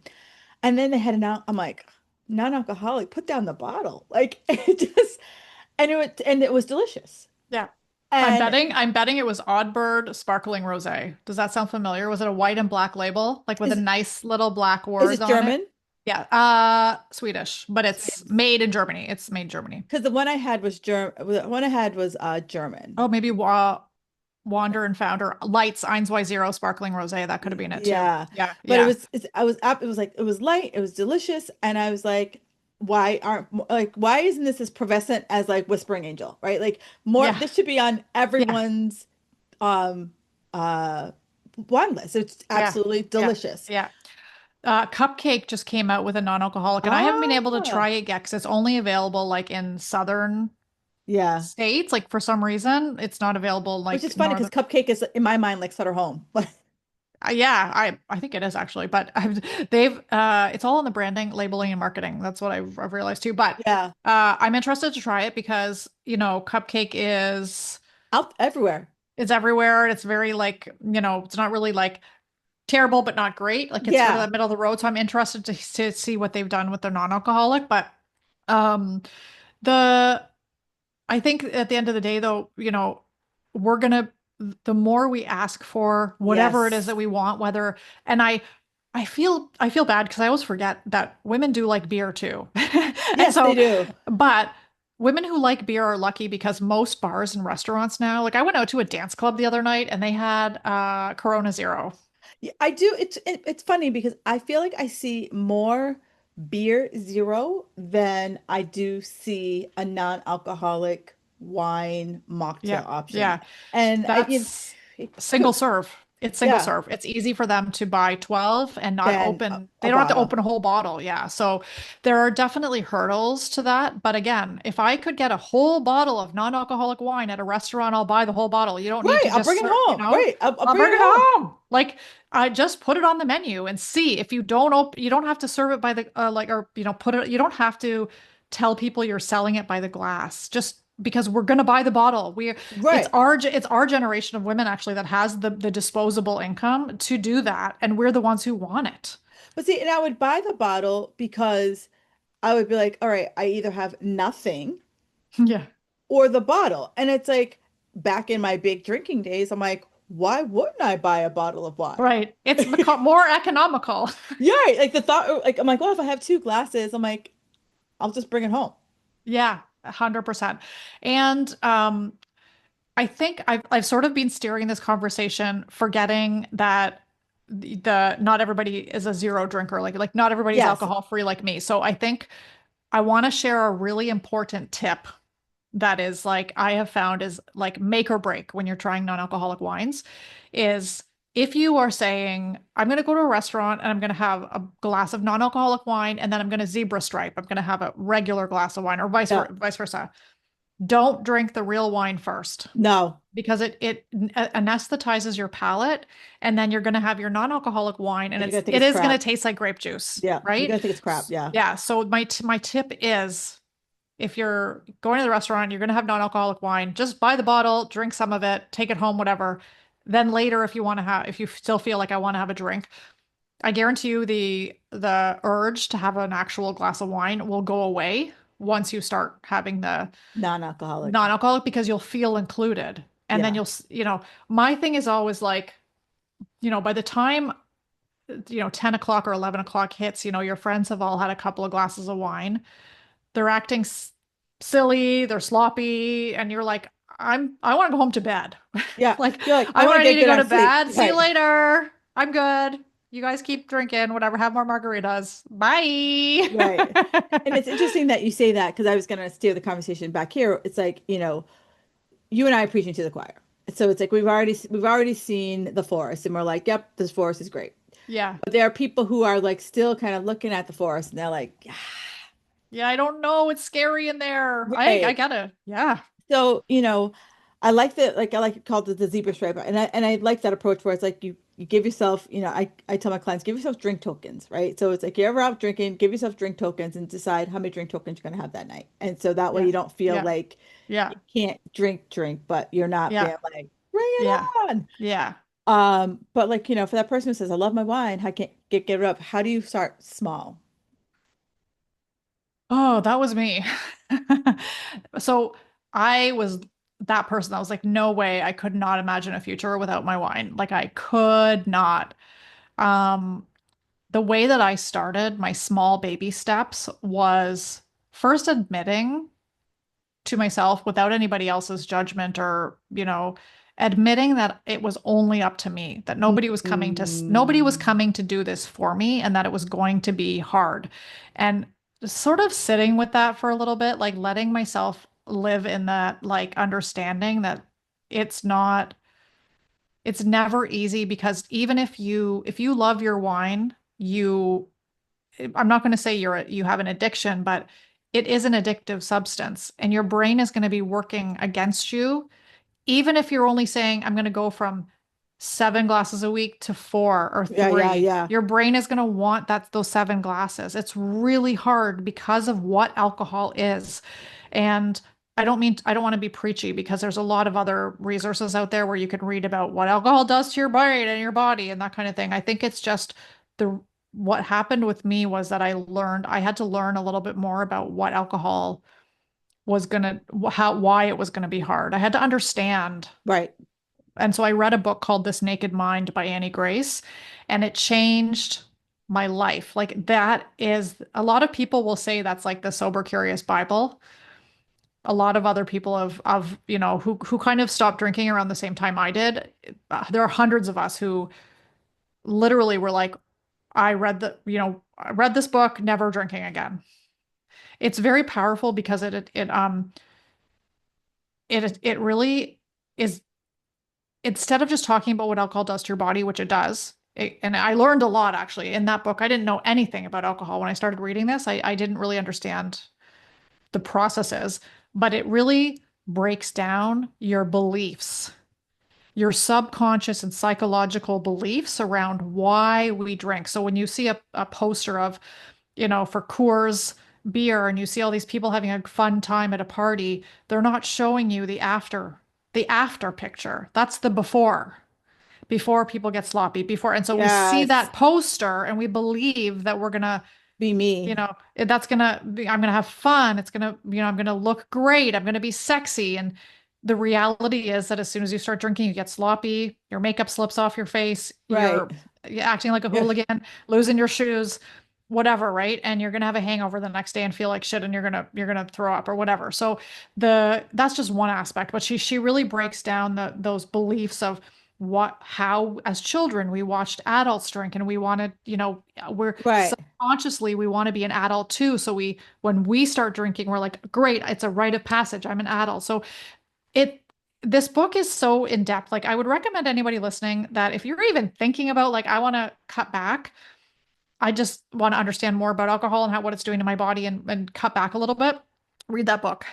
And then they had I'm like, non-alcoholic, put down the bottle. Like, and it was delicious. Yeah. And I'm betting it was Oddbird Sparkling Rosé. Does that sound familiar? Was it a white and black label, like with a is nice little black is words it on it? German? Yeah, Swedish, but it's made in Germany. It's made in Germany. Because the one I had was German. The one I had was German. Oh, maybe Wander and Founder, Lights, Eins y Zero, Sparkling Rosé. That could have been it too. Yeah. Yeah, But it yeah, was, I was up, it was like, it was light, it was delicious. And I was like, why isn't this as proficient as like Whispering Angel, right? Like more, yeah, this should be on yeah, everyone's, um, uh, wine list. It's yeah, absolutely yeah, delicious. yeah. Cupcake just came out with a non-alcoholic, and I haven't been able to Ah, try it yet because it's only available like in southern yeah. states. Like for some reason, it's not available Which is like funny because northern. Cupcake is in my mind like Sutter Home. But Yeah, I think it is actually, but they've it's all in the branding, labeling, and marketing. That's what I've realized too. But yeah, I'm interested to try it because Cupcake out everywhere. is everywhere. It's very like it's not really like terrible, but not great. Like it's sort of Yeah. the middle of the road. So I'm interested to see what they've done with their non-alcoholic. But um, the I think at the end of the day, though, we're gonna the more we ask for whatever it is Yes. that we want, whether and I feel bad because I always forget that women do like beer too. And Yes, they so, do. but women who like beer are lucky because most bars and restaurants now, like I went out to a dance club the other night and they had Corona Zero. Yeah, I do. It's funny because I feel like I see more beer zero than I do see a non-alcoholic wine mocktail Yeah, option. yeah. And That's it single could, serve. It's single yeah, serve. It's easy for them to buy 12 and not than open. a They don't have to bottle. open a whole bottle. Yeah. So there are definitely hurdles to that. But again, if I could get a whole bottle of non-alcoholic wine at a restaurant, I'll buy the whole bottle. You don't need Right, to I'll just bring it serve, home. Right, I'll I'll bring bring it it home. home. Like I just put it on the menu and see if you don't have to serve it by the or put it. You don't have to tell people you're selling it by the glass. Just because we're going to buy the bottle. Right. It's our generation of women actually that has the disposable income to do that, and we're the ones who want it. But see, and I would buy the bottle because I would be like, all right, I either have nothing Yeah. or the bottle. And it's like back in my big drinking days, I'm like, why wouldn't I buy a bottle of wine? Right. It's more economical. Yeah, like the thought, like I'm like, well, if I have two glasses, I'm like, I'll just bring it home. Yeah, 100%. And I think I've sort of been steering this conversation, forgetting that the not everybody is a zero drinker, like not everybody's Yes, alcohol free like me. So I think I want to share a really important tip that is like I have found is like make or break when you're trying non-alcoholic wines is if you are saying, I'm going to go to a restaurant and I'm going to have a glass of non-alcoholic wine and then I'm going to zebra stripe, I'm going to have a regular glass of wine or yeah, vice versa. Don't drink the real wine first no, because it anesthetizes your palate and then you're going to have your non-alcoholic wine and and you're gonna think it it's is going to crap. taste like grape juice, Yeah, you're right? gonna think it's crap. Yeah, Yeah, so my tip is if you're going to the restaurant, you're going to have non-alcoholic wine, just buy the bottle, drink some of it, take it home, whatever. Then later, if you still feel like I want to have a drink, I guarantee you the urge to have an actual glass of wine will go away once you start having the non-alcoholic. non-alcoholic because you'll feel included. And then Yeah, my thing is always like, by the time, 10 o'clock or 11 o'clock hits, your friends have all had a couple of glasses of wine. They're acting silly, they're sloppy, and you're like, I want to go home to bed. yeah. Like, You're like, I I'm want to ready get to good go to night's sleep. bed. See you Right, later. I'm good. You guys keep drinking, whatever. Have more margaritas. Bye. right. And it's interesting that you say that because I was gonna steer the conversation back here. It's like, you and I are preaching to the choir. So it's like we've already seen the forest and we're like, yep, this forest is great. Yeah. But there are people who are like still kind of looking at the forest and they're like, Yeah, I don't know. It's scary in there. I right. get it. Yeah. So, I like it called the zebra stripe. And I like that approach where it's like you give yourself, I tell my clients, give yourself drink tokens, right? So it's like you're ever out drinking, give yourself drink tokens and decide how many drink tokens you're gonna have that night. And so that way Yeah. you don't feel Yeah. like Yeah. you can't drink, but you're not Yeah. being like, bring it Yeah. on. Yeah. But like, for that person who says, I love my wine, I can't get it up. How do you start small? Oh, that was me. So I was that person that was like, no way, I could not imagine a future without my wine. Like I could not. Um, the way that I started my small baby steps was first admitting to myself without anybody else's judgment or, admitting that it was only up to me, that nobody was Mm, coming to do this for me, and that it was going to be hard. And just sort of sitting with that for a little bit, like letting myself live in that like understanding that it's not it's never easy, because even if you love your wine, you I'm not going to say you have an addiction, but it is an addictive substance, and your brain is going to be working against you. Even if you're only saying, I'm going to go from 7 glasses a week to four or yeah, yeah, three, yeah. your brain is going to want those 7 glasses. It's really hard because of what alcohol is. And I don't want to be preachy, because there's a lot of other resources out there where you can read about what alcohol does to your brain and your body and that kind of thing. I think it's just the what happened with me was that I had to learn a little bit more about what alcohol was gonna, why it was gonna be hard. I had to understand. Right. And so I read a book called This Naked Mind by Annie Grace, and it changed my life. Like, that is, a lot of people will say that's like the sober curious Bible. A lot of other people who kind of stopped drinking around the same time I did. There are hundreds of us who literally were like, I read this book, never drinking again. It's very powerful because it really is, instead of just talking about what alcohol does to your body, which it does. And I learned a lot actually in that book. I didn't know anything about alcohol when I started reading this. I didn't really understand the processes, but it really breaks down your beliefs, your subconscious and psychological beliefs around why we drink. So when you see a poster of, for Coors beer, and you see all these people having a fun time at a party, they're not showing you the after picture. That's the before people get sloppy, before. And so we see Yes. that poster and we believe that we're gonna, Be me. that's gonna be, I'm gonna have fun. It's gonna, I'm gonna look great. I'm gonna be sexy. And the reality is that as soon as you start drinking, you get sloppy, your makeup slips off your face, Right. you're acting like a Yeah. hooligan, losing your shoes, whatever, right? And you're gonna have a hangover the next day and feel like shit, and you're gonna throw up or whatever. So that's just one aspect, but she really breaks down those beliefs of how as children we watched adults drink, and we wanted, we're Right. subconsciously we want to be an adult too. So when we start drinking, we're like, great, it's a rite of passage. I'm an adult. So it this book is so in depth. Like, I would recommend anybody listening that if you're even thinking about, like, I want to cut back, I just want to understand more about alcohol and what it's doing to my body, and cut back a little bit, read that book.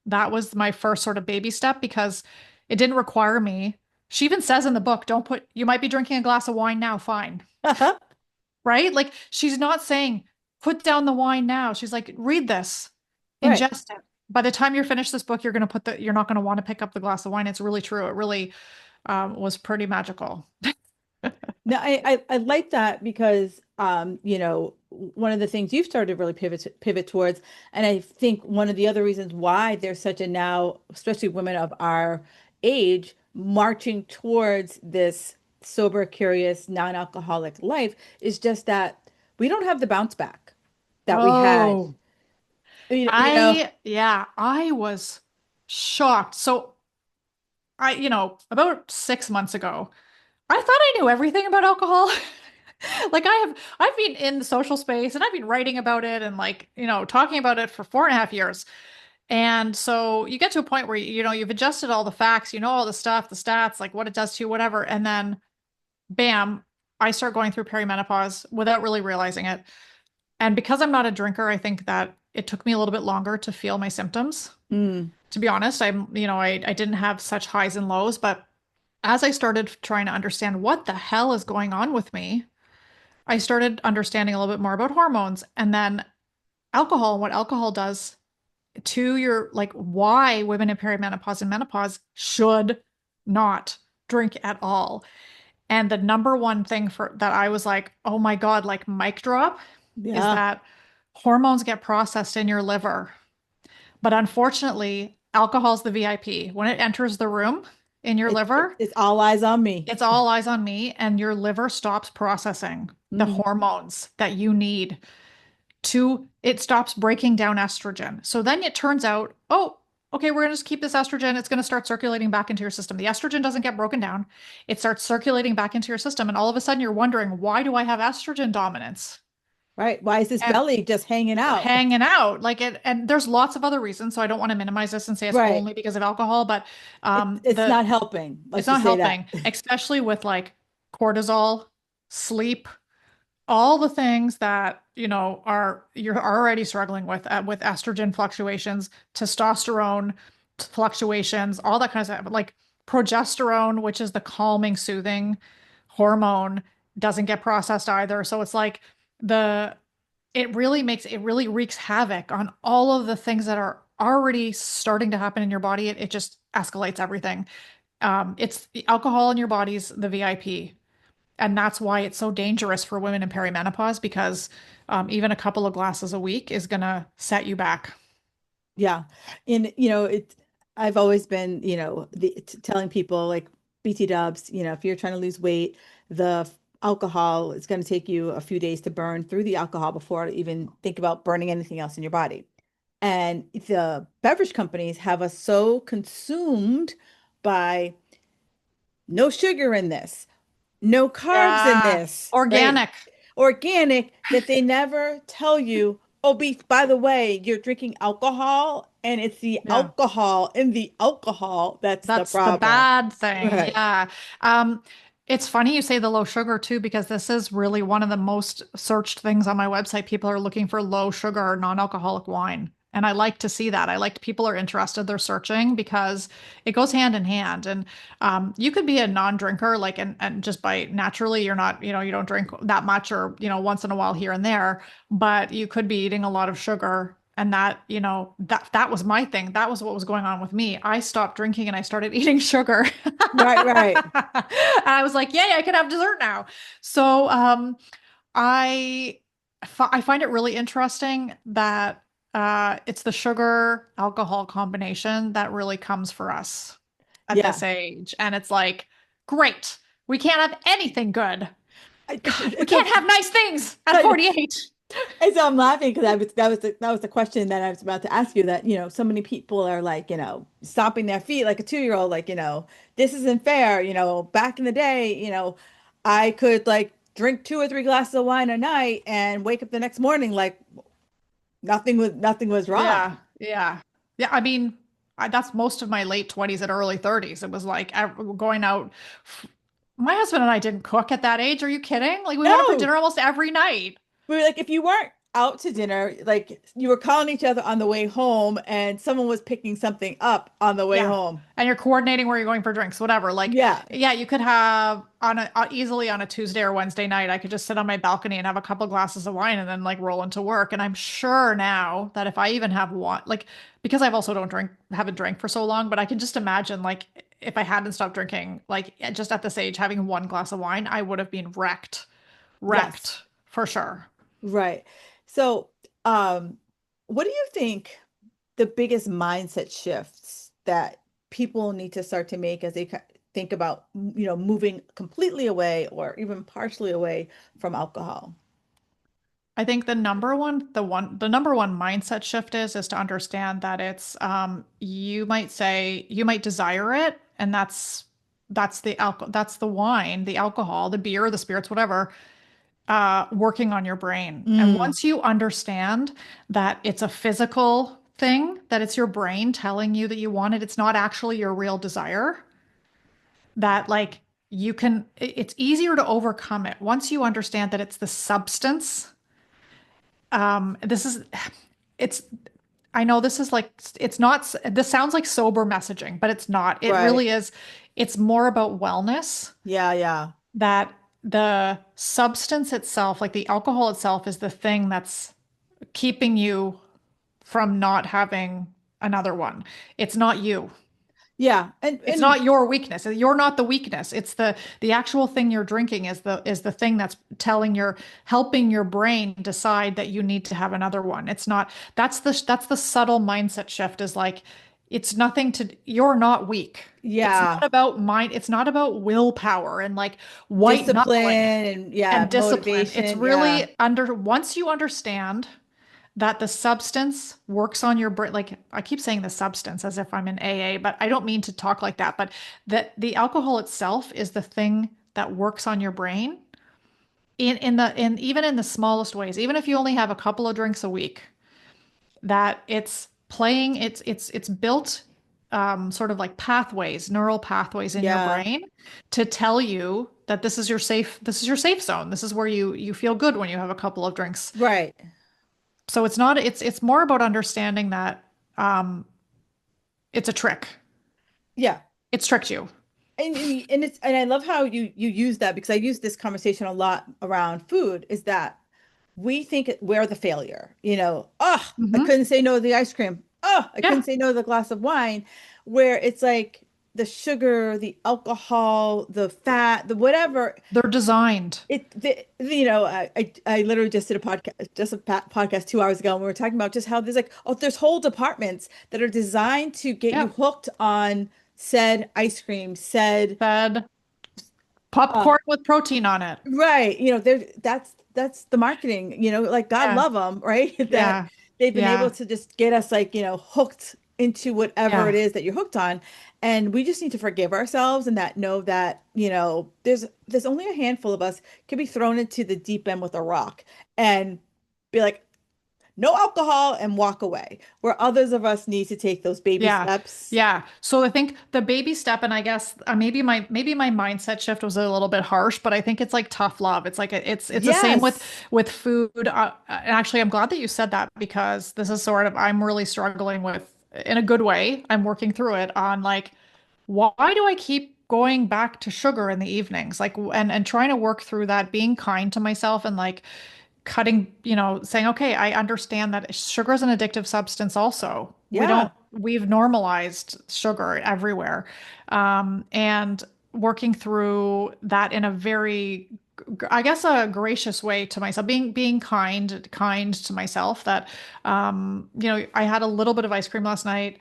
That was my first sort of baby step, because it didn't require me. She even says in the book, you might be drinking a glass of wine now, fine. Right? Like, she's not saying, put down the wine now. She's like, read this, Right. ingest it. By the time you're finished this book, you're not going to want to pick up the glass of wine. It's really true. It really was pretty magical. No, I like that because one of the things you've started to really pivot towards, and I think one of the other reasons why there's such a now, especially women of our age, marching towards this sober, curious, non-alcoholic life is just that we don't have the bounce back that we had. Oh, I was shocked. So about 6 months ago, I thought I knew everything about alcohol. Like, I've been in the social space, and I've been writing about it, and, like, talking about it for 4.5 years. And so you get to a point where, you've adjusted all the facts, all the stuff, the stats, like what it does to you, whatever. And then bam, I start going through perimenopause without really realizing it. And because I'm not a drinker, I think that it took me a little bit longer to feel my symptoms. Mm, To be honest, I didn't have such highs and lows, but as I started trying to understand what the hell is going on with me, I started understanding a little bit more about hormones, and then alcohol and what alcohol does to your, like, why women in perimenopause and menopause should not drink at all. And the number one thing for that I was like, oh my God, like, mic drop, is yeah. that hormones get processed in your liver. But unfortunately, alcohol's the VIP. When it enters the room in your liver, It's all eyes on me. it's all eyes on me, and your liver stops processing the Mm, hormones that you need it stops breaking down estrogen. So then it turns out, oh, okay, we're going to just keep this estrogen. It's going to start circulating back into your system. The estrogen doesn't get broken down. It starts circulating back into your system. And all of a sudden you're wondering, why do I have estrogen dominance? Right? Why is this And belly just hanging out? hanging out like it, and there's lots of other reasons. So I don't want to minimize this and say it's Right. only because of alcohol, but It's the not helping. it's Let's just not say that. helping, especially with like cortisol, sleep, all the things that are you're already struggling with estrogen fluctuations, testosterone fluctuations, all that kind of stuff. Like progesterone, which is the calming, soothing hormone, doesn't get processed either. So it's like the it really wreaks havoc on all of the things that are already starting to happen in your body. It just escalates everything. It's the alcohol in your body's the VIP. And that's why it's so dangerous for women in perimenopause because even a couple of glasses a week is going to set you back. Yeah. And I've always been, telling people like BT dubs, if you're trying to lose weight, the alcohol is going to take you a few days to burn through the alcohol before to even think about burning anything else in your body. And the beverage companies have us so consumed by no sugar in this, no carbs in Yeah. this, right? Organic. Organic, that they never tell you, oh, by the way, you're drinking alcohol and it's the Yeah. alcohol in the alcohol that's the That's the problem. bad thing. Right. Yeah. Um, it's funny you say the low sugar too, because this is really one of the most searched things on my website. People are looking for low sugar, non-alcoholic wine. And I like to see that. I like people are interested, they're searching because it goes hand in hand. And you could be a non-drinker, like, and just by naturally, you're not, you don't drink that much or, once in a while here and there, but you could be eating a lot of sugar. And that, that was my thing. That was what was going on with me. I stopped drinking and I started eating sugar. Right, right. And I was like, yay, I can have dessert now. So I I find it really interesting that it's the sugar alcohol combination that really comes for us at Yeah. this age. And it's like, great, we can't have anything good. God, we It's can't so have nice things at 48. And so I'm laughing because that was the question that I was about to ask you, that so many people are like stomping their feet like a 2-year-old, like this isn't fair. Back in the day, I could like drink 2 or 3 glasses of wine a night and wake up the next morning like nothing was Yeah, wrong. yeah. Yeah, I mean, that's most of my late 20s and early 30s. It was like going out. My husband and I didn't cook at that age. Are you kidding? Like we went out for No. dinner almost every night. We were like, if you weren't out to dinner, like you were calling each other on the way home and someone was picking something up on the way Yeah. home. And you're coordinating where you're going for drinks, whatever. Like, Yeah. yeah, you could have easily on a Tuesday or Wednesday night, I could just sit on my balcony and have a couple glasses of wine and then like roll into work. And I'm sure now that if I even have one, like, because I've also haven't drank for so long, but I can just imagine like if I hadn't stopped drinking, like just at this age, having one glass of wine, I would have been Yes. wrecked for sure. Right. So, what do you think the biggest mindset shifts that people need to start to make as they think about, moving completely away or even partially away from alcohol? I think the number one mindset shift is to understand that it's you might say you might desire it, and that's the wine, the alcohol, the beer, the spirits, whatever, working on your brain. And Mm, once you understand that it's a physical thing, that it's your brain telling you that you want it, it's not actually your real desire, that like it's easier to overcome it once you understand that it's the substance. This is it's I know this is like it's not this sounds like sober messaging, but it's not. It right. really is. It's more about wellness, Yeah, yeah. that the substance itself, like the alcohol itself, is the thing that's keeping you from not having another one. It's not you. Yeah. And It's and not your weakness. You're not the weakness. It's the actual thing you're drinking is the thing that's helping your brain decide that you need to have another one. It's not that's the subtle mindset shift is like it's nothing to you're not weak. It's not yeah, about mind, it's not about willpower and like white discipline knuckling and yeah, and discipline. It's motivation. Yeah. really under once you understand that the substance works on your brain. Like I keep saying the substance as if I'm in AA, but I don't mean to talk like that, but that the alcohol itself is the thing that works on your brain in even in the smallest ways, even if you only have a couple of drinks a week, that it's playing, it's built sort of like pathways, neural pathways in your Yeah, brain to tell you that this is your safe zone. This is where you feel good when you have a couple of drinks. right. So it's not, it's more about understanding that um, it's a trick. Yeah. It's tricked you. And it's and I love how you use that because I use this conversation a lot around food is that we think we're the failure. Oh, I Hmm. couldn't say no to the ice cream. Oh, I couldn't Yeah, say no to the glass of wine, where it's like the sugar, the alcohol, the fat, the whatever. they're designed. I literally just did a podcast, podcast 2 hours ago, and we were talking about just how there's whole departments that are designed to get you Yeah, hooked on said ice cream, said fed uh, popcorn with protein on it. right. That's the marketing, like God Yeah, love them, right? That yeah, they've been able yeah, to just get us like, hooked into whatever it yeah. is that you're hooked on. And we just need to forgive ourselves and that know that, there's only a handful of us could be thrown into the deep end with a rock and be like, no alcohol and walk away, where others of us need to take those baby Yeah. steps. Yeah. So I think the baby step, and I guess maybe my mindset shift was a little bit harsh, but I think it's like tough love. It's like it's the same Yes. with food. And actually, I'm glad that you said that because this is sort of I'm really struggling with in a good way. I'm working through it on like why do I keep going back to sugar in the evenings? Like and trying to work through that, being kind to myself and like cutting, saying, okay, I understand that sugar is an addictive substance also. Yeah. We've normalized sugar everywhere. And working through that in a very, I guess, a gracious way to myself, being kind to myself that, I had a little bit of ice cream last night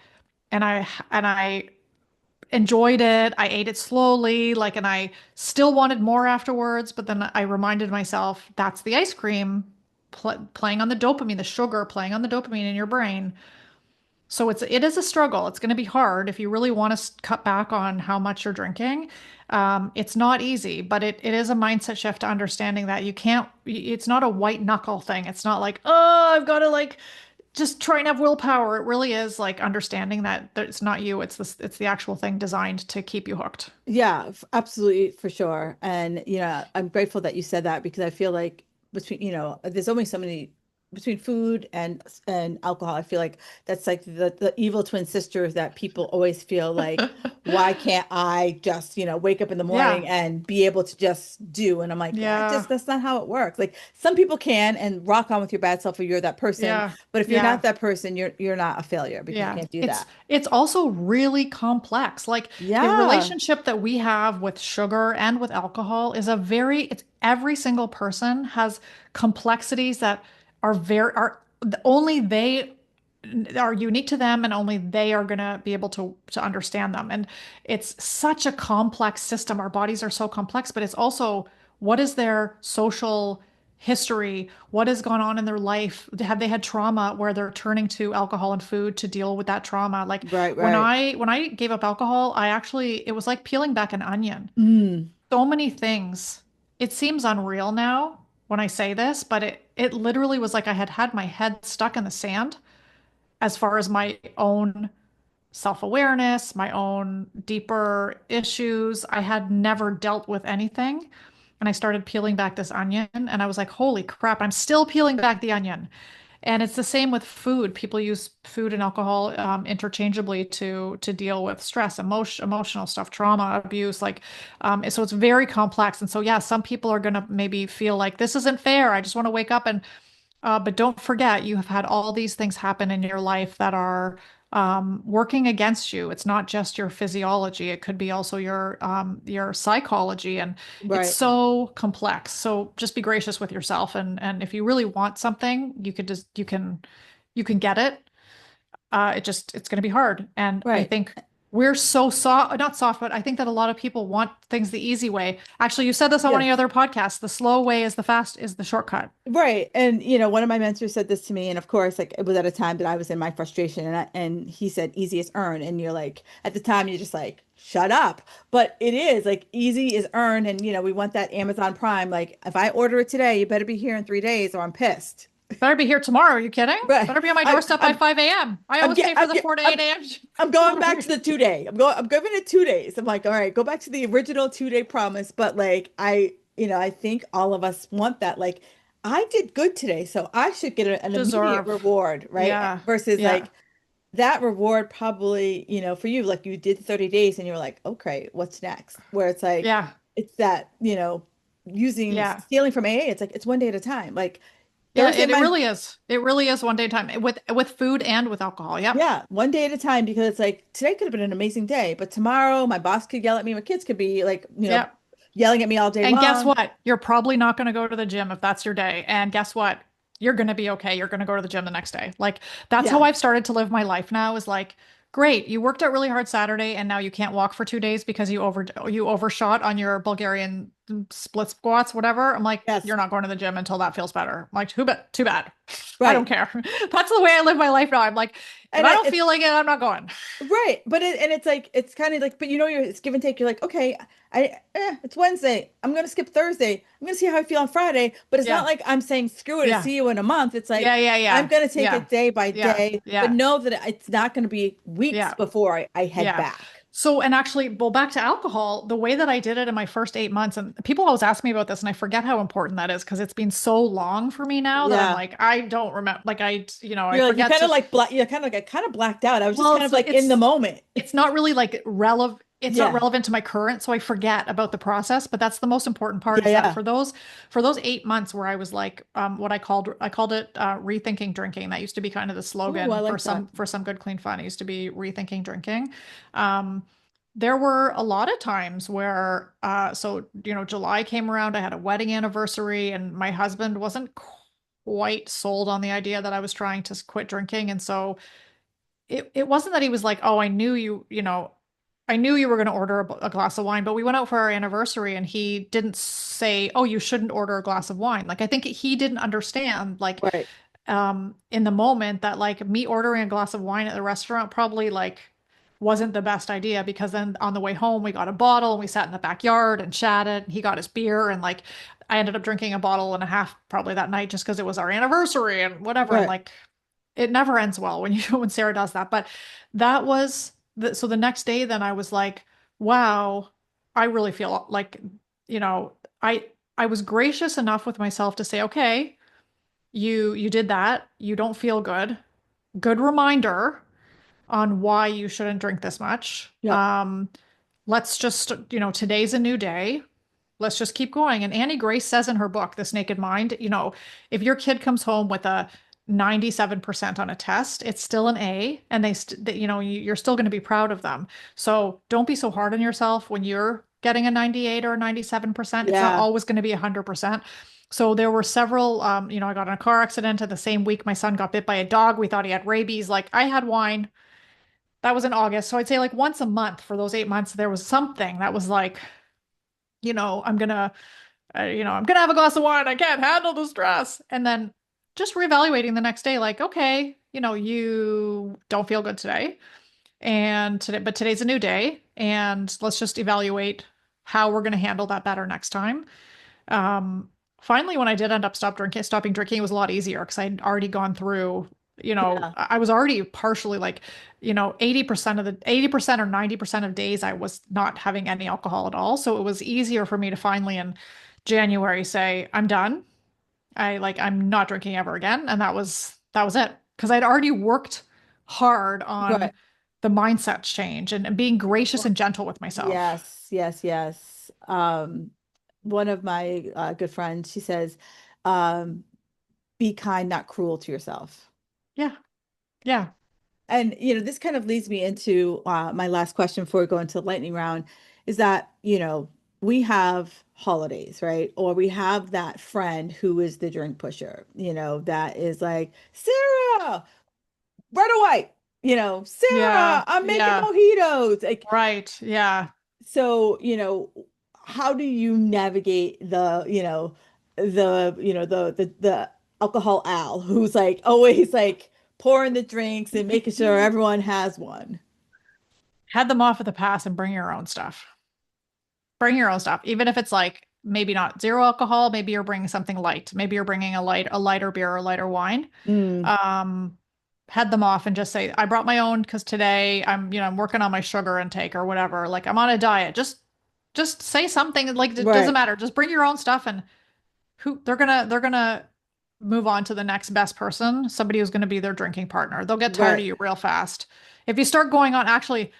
and I enjoyed it. I ate it slowly, like, and I still wanted more afterwards. But then I reminded myself that's the ice cream playing on the dopamine, the sugar playing on the dopamine in your brain. So it is a struggle. It's going to be hard if you really want to cut back on how much you're drinking. It's not easy, but it is a mindset shift to understanding that you can't. It's not a white knuckle thing. It's not like, oh, I've got to like just try and have willpower. It really is like understanding that it's not you, it's the actual thing designed to keep you hooked. Yeah, absolutely, for sure. And, I'm grateful that you said that because I feel like there's only so many between food and alcohol. I feel like that's like the evil twin sisters that people always feel like, why can't I just, wake up in the Yeah. morning and be able to just do? And I'm like, yeah, Yeah. that's not how it works. Like some people can and rock on with your bad self if you're that person, Yeah. but if you're not Yeah. that person, you're not a failure because you Yeah. can't do It's that. it's also really complex. Like the Yeah, relationship that we have with sugar and with alcohol is it's every single person has complexities that are only they are unique to them and only they are going to be able to understand them. And it's such a complex system. Our bodies are so complex, but it's also what is their social history? What has gone on in their life? Have they had trauma where they're turning to alcohol and food to deal with that trauma? Like right, when right. I gave up alcohol, it was like peeling back an onion. Mm, So many things. It seems unreal now when I say this, but it literally was like I had had my head stuck in the sand as far as my own self-awareness, my own deeper issues. I had never dealt with anything. And I started peeling back this onion, and I was like, holy crap, I'm still peeling back the onion. And it's the same with food. People use food and alcohol interchangeably to deal with stress, emotional stuff, trauma, abuse. So it's very complex. And so, yeah, some people are going to maybe feel like this isn't fair. I just want to wake up and but don't forget, you have had all these things happen in your life that are working against you. It's not just your physiology; it could be also your psychology, and it's right. so complex. So just be gracious with yourself, and if you really want something, you can get it. It's going to be hard, and I Right. think. we're so soft, not soft, but I think that a lot of people want things the easy way. Actually, you said this on one of your Yes. other podcasts. The slow way is the shortcut. Right. And one of my mentors said this to me, and of course, like it was at a time that I was in my frustration, and he said easiest earn, and you're like at the time you're just like shut up. But it is like easy is earned, and we want that Amazon Prime. Like if I order it today, you better be here in 3 days or I'm pissed. Better be here tomorrow. Are you kidding? Right. Better be on my I doorstep by I'm 5 a.m. I I'm always get pay for the 4 to 8 a.m. I'm going back to delivery. the 2 day. I'm giving it 2 days. I'm like, all right, go back to the original 2 day promise. But like I think all of us want that. Like I did good today, so I should get an immediate Deserve. reward, right? Yeah. Versus Yeah. like that reward probably, for you, like you did 30 days and you're like, okay, what's next? Where it's like Yeah. it's that, using Yeah. stealing from AA, it's like it's one day at a time. Like Yeah. Thursday It my really is. It really is one day time with food and with alcohol. Yep. Yeah, one day at a time because it's like today could have been an amazing day, but tomorrow my boss could yell at me, my kids could be like, Yep. yelling at me all day And guess long. what? You're probably not going to go to the gym if that's your day. And guess what? You're going to be okay. You're going to go to the gym the next day. Like that's how Yeah. I've started to live my life now is like, great, you worked out really hard Saturday and now you can't walk for 2 days because you overshot on your Bulgarian split squats, whatever. I'm like, Yes. you're not going to the gym until that feels better. I'm like, too bad. I don't Right. care. That's the way I live my life now. I'm like, if And I don't it's feel like it, I'm not going. right. But it's like it's kind of like, but it's give and take. You're like, okay, it's Wednesday. I'm gonna skip Thursday. I'm gonna see how I feel on Friday. But it's not Yeah. like I'm saying screw it, I'll Yeah. see you in a month. It's like Yeah. Yeah. I'm Yeah. gonna take Yeah. it day by Yeah. day, but Yeah. know that it's not gonna be weeks Yeah. before I head Yeah. back. So, and actually, well, back to alcohol, the way that I did it in my first 8 months, and people always ask me about this, and I forget how important that is because it's been so long for me now that I'm Yeah. like, I don't remember, like, I You're like you forget kind of to, like you're kind of like I kind of blacked out. I was just well, kind of like in the moment. it's not really like relevant. It's not Yeah. relevant to my current, so I forget about the process. But that's the most important part Yeah, is that yeah. for those 8 months where I was like, what I called it rethinking drinking. That used to be kind of the Oh, I slogan like that. for some good clean fun. It used to be rethinking drinking. Um, there were a lot of times where, July came around. I had a wedding anniversary, and my husband wasn't quite sold on the idea that I was trying to quit drinking, and so it wasn't that he was like, oh, I knew you were going to order a glass of wine, but we went out for our anniversary and he didn't say, oh, you shouldn't order a glass of wine. Like, I think he didn't understand, like, Right. in the moment that, like, me ordering a glass of wine at the restaurant probably, like, wasn't the best idea because then on the way home, we got a bottle and we sat in the backyard and chatted. And he got his beer and, like, I ended up drinking a bottle and a half probably that night just because it was our anniversary and whatever. And, Right. like, it never ends well when when Sarah does that. But that was so the next day, then I was like, wow, I really feel like, you know, I I was gracious enough with myself to say, okay, you did that. You don't feel good. Good reminder on why you shouldn't drink this much. Yep. Let's just, today's a new day. Let's just keep going. And Annie Grace says in her book, This Naked Mind, if your kid comes home with a 97% on a test, it's still an A, and you're still going to be proud of them. So don't be so hard on yourself when you're getting a 98 or a 97%. It's not Yeah. always going to be 100%. So there were several, I got in a car accident, and the same week my son got bit by a dog. We thought he had rabies. Like, I had wine. That was in August. So I'd say like once a month for those 8 months, there was something that was like, I'm gonna, I'm gonna have a glass of wine. I can't handle the stress. And then just reevaluating the next day, like, okay, you don't feel good today. But today's a new day. And let's just evaluate how we're going to handle that better next time. Um, Finally, when I did end up stopping drinking, it was a lot easier because I'd already gone through, Yeah. I was already partially like, 80% or 90% of days I was not having any alcohol at all. So it was easier for me to finally in January say, I'm done. I'm not drinking ever again. And that was it. Because I'd already worked hard on Right. the mindset change and being gracious Well, and gentle with myself. yes, yes, yes. One of my good friends, she says, um, be kind, not cruel to yourself. Yeah. Yeah. And this kind of leads me into my last question before we go into the lightning round, is that, we have holidays, right? Or we have that friend who is the drink pusher, that is like, Sarah, red or white? Sarah, Yeah. I'm making Yeah. mojitos. Like, Right. Yeah. so, how do you navigate the alcohol Al who's like always like pouring the drinks and making sure everyone has one? Head them off at the pass and bring your own stuff. Bring your own stuff, even if it's like maybe not zero alcohol. Maybe you're bringing something light. Maybe you're bringing a lighter beer or lighter wine. Mm, Um, Head them off and just say, I brought my own because today I'm working on my sugar intake or whatever. Like I'm on a diet. Just say something. Like it doesn't right, matter. Just bring your own stuff and who they're gonna move on to the next best person, somebody who's gonna be their drinking partner. They'll get tired right. of you real fast. If you start going on, actually,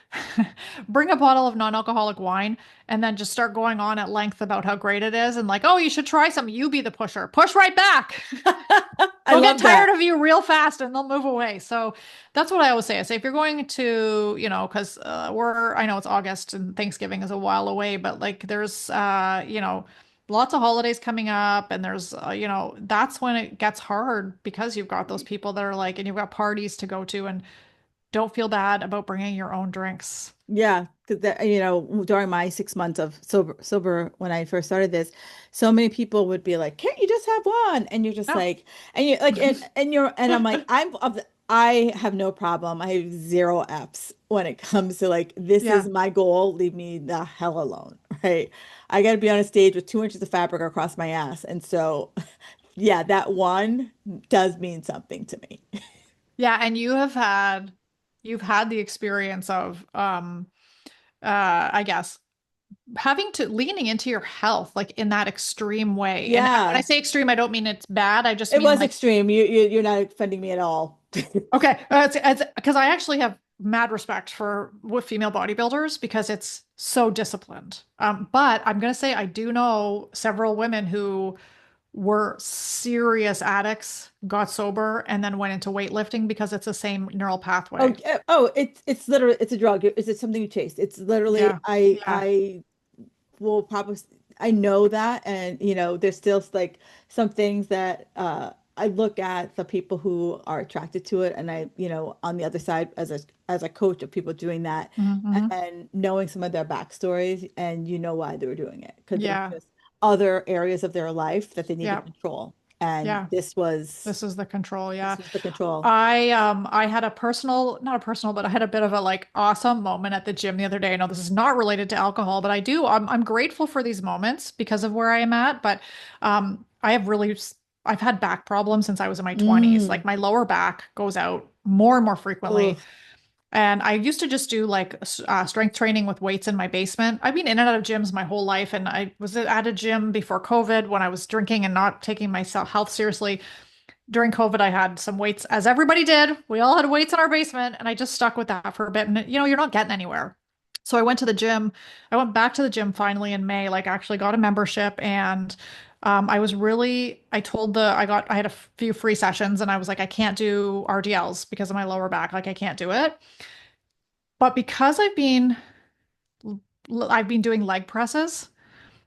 bring a bottle of non-alcoholic wine and then just start going on at length about how great it is and like, oh, you should try some. You be the pusher. Push right back. I They'll get love tired that. of you real fast and they'll move away. So that's what I always say. I say if you're going to, because I know it's August and Thanksgiving is a while away, but like there's, lots of holidays coming up and there's, that's when it gets hard because you've got those people that are like, and you've got parties to go to and don't feel bad about bringing your own drinks. Yeah, because during my 6 months of sober when I first started this, so many people would be like, "Can't you just have one?" And you're just No. like, and you like, and I'm like, I have no problem. I have zero F's when it comes to like, this is Yeah. my goal. Leave me the hell alone, right? I got to be on a stage with 2 inches of fabric across my ass, and so yeah, that one does mean something to me. Yeah, and you've had the experience of I guess having to leaning into your health like in that extreme way. And when I Yeah, say extreme, I don't mean it's bad. I just it mean was like, extreme. You're not offending me at all. okay, it's because I actually have mad respect for with female bodybuilders because it's so disciplined. But I'm gonna say I do know several women who were serious addicts, got sober, and then went into weightlifting because it's the same neural Oh, pathway. it's literally it's a drug. It's something you chase. It's literally Yeah. Yeah. I will probably I know that, and there's still like some things that I look at the people who are attracted to it, and I on the other side as a coach of people doing that Hmm. and knowing some of their backstories, and why they were doing it because there's Yeah. just other areas of their life that they need to Yeah. control, and Yeah. This is the control, this yeah. was the control. I had a personal, not a personal, but I had a bit of a like awesome moment at the gym the other day. I know this is not related to alcohol, but I'm grateful for these moments because of where I am at. But I have really I've had back problems since I was in my 20s. Mm. Like my lower back goes out more and more frequently. Ugh. And I used to just do like strength training with weights in my basement. I've been in and out of gyms my whole life, and I was at a gym before COVID when I was drinking and not taking my health seriously. During COVID, I had some weights, as everybody did. We all had weights in our basement, and I just stuck with that for a bit. And you're not getting anywhere. So I went to the gym. I went back to the gym finally in May, like actually got a membership. And I had a few free sessions, and I was like, I can't do RDLs because of my lower back. Like, I can't do it. But because I've been doing leg presses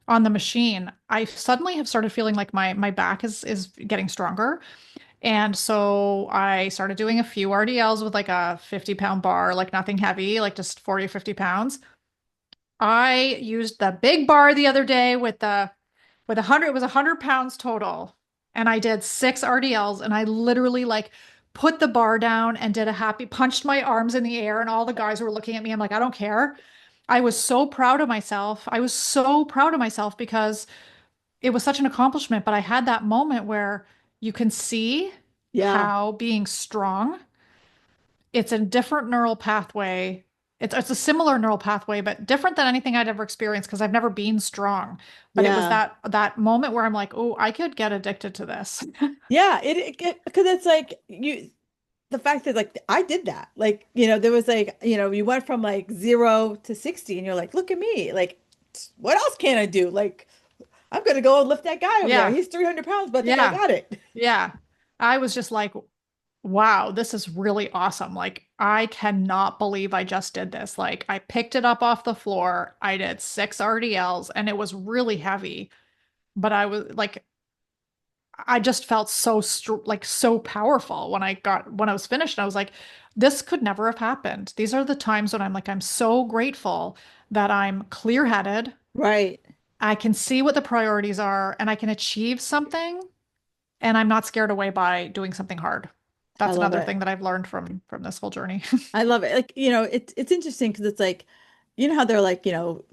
on the machine, I suddenly have started feeling like my back is getting stronger. And so I started doing a few RDLs with like a 50-pound bar, like nothing heavy, like just 40 or 50 pounds. I used the big bar the other day with 100, it was 100 pounds total. And I did 6 RDLs and I literally like put the bar down and did a happy, punched my arms in the air and all the guys were looking at me. I'm like, I don't care. I was so proud of myself. I was so proud of myself because it was such an accomplishment, but I had that moment where you can see Yeah. how being strong, it's a different neural pathway. It's a similar neural pathway, but different than anything I'd ever experienced because I've never been strong. But it was Yeah. that moment where I'm like, oh, I could get addicted to this. Yeah, because it's like the fact that like I did that. Like, there was like, you went from like 0 to 60 and you're like, look at me. Like, what else can I do? Like, I'm gonna go lift that guy over there. Yeah, He's 300 pounds, but I think I yeah, got it. yeah. I was just like, wow, this is really awesome. Like, I cannot believe I just did this. Like, I picked it up off the floor. I did 6 RDLs and it was really heavy, but I was like, I just felt so like so powerful when I was finished. And I was like, this could never have happened. These are the times when I'm like, I'm so grateful that I'm clear-headed. Right. I can see what the priorities are and I can achieve something and I'm not scared away by doing something hard. I That's love another it. thing that I've learned from this whole journey. I love it. Like, it's interesting because it's like, you know how they're like,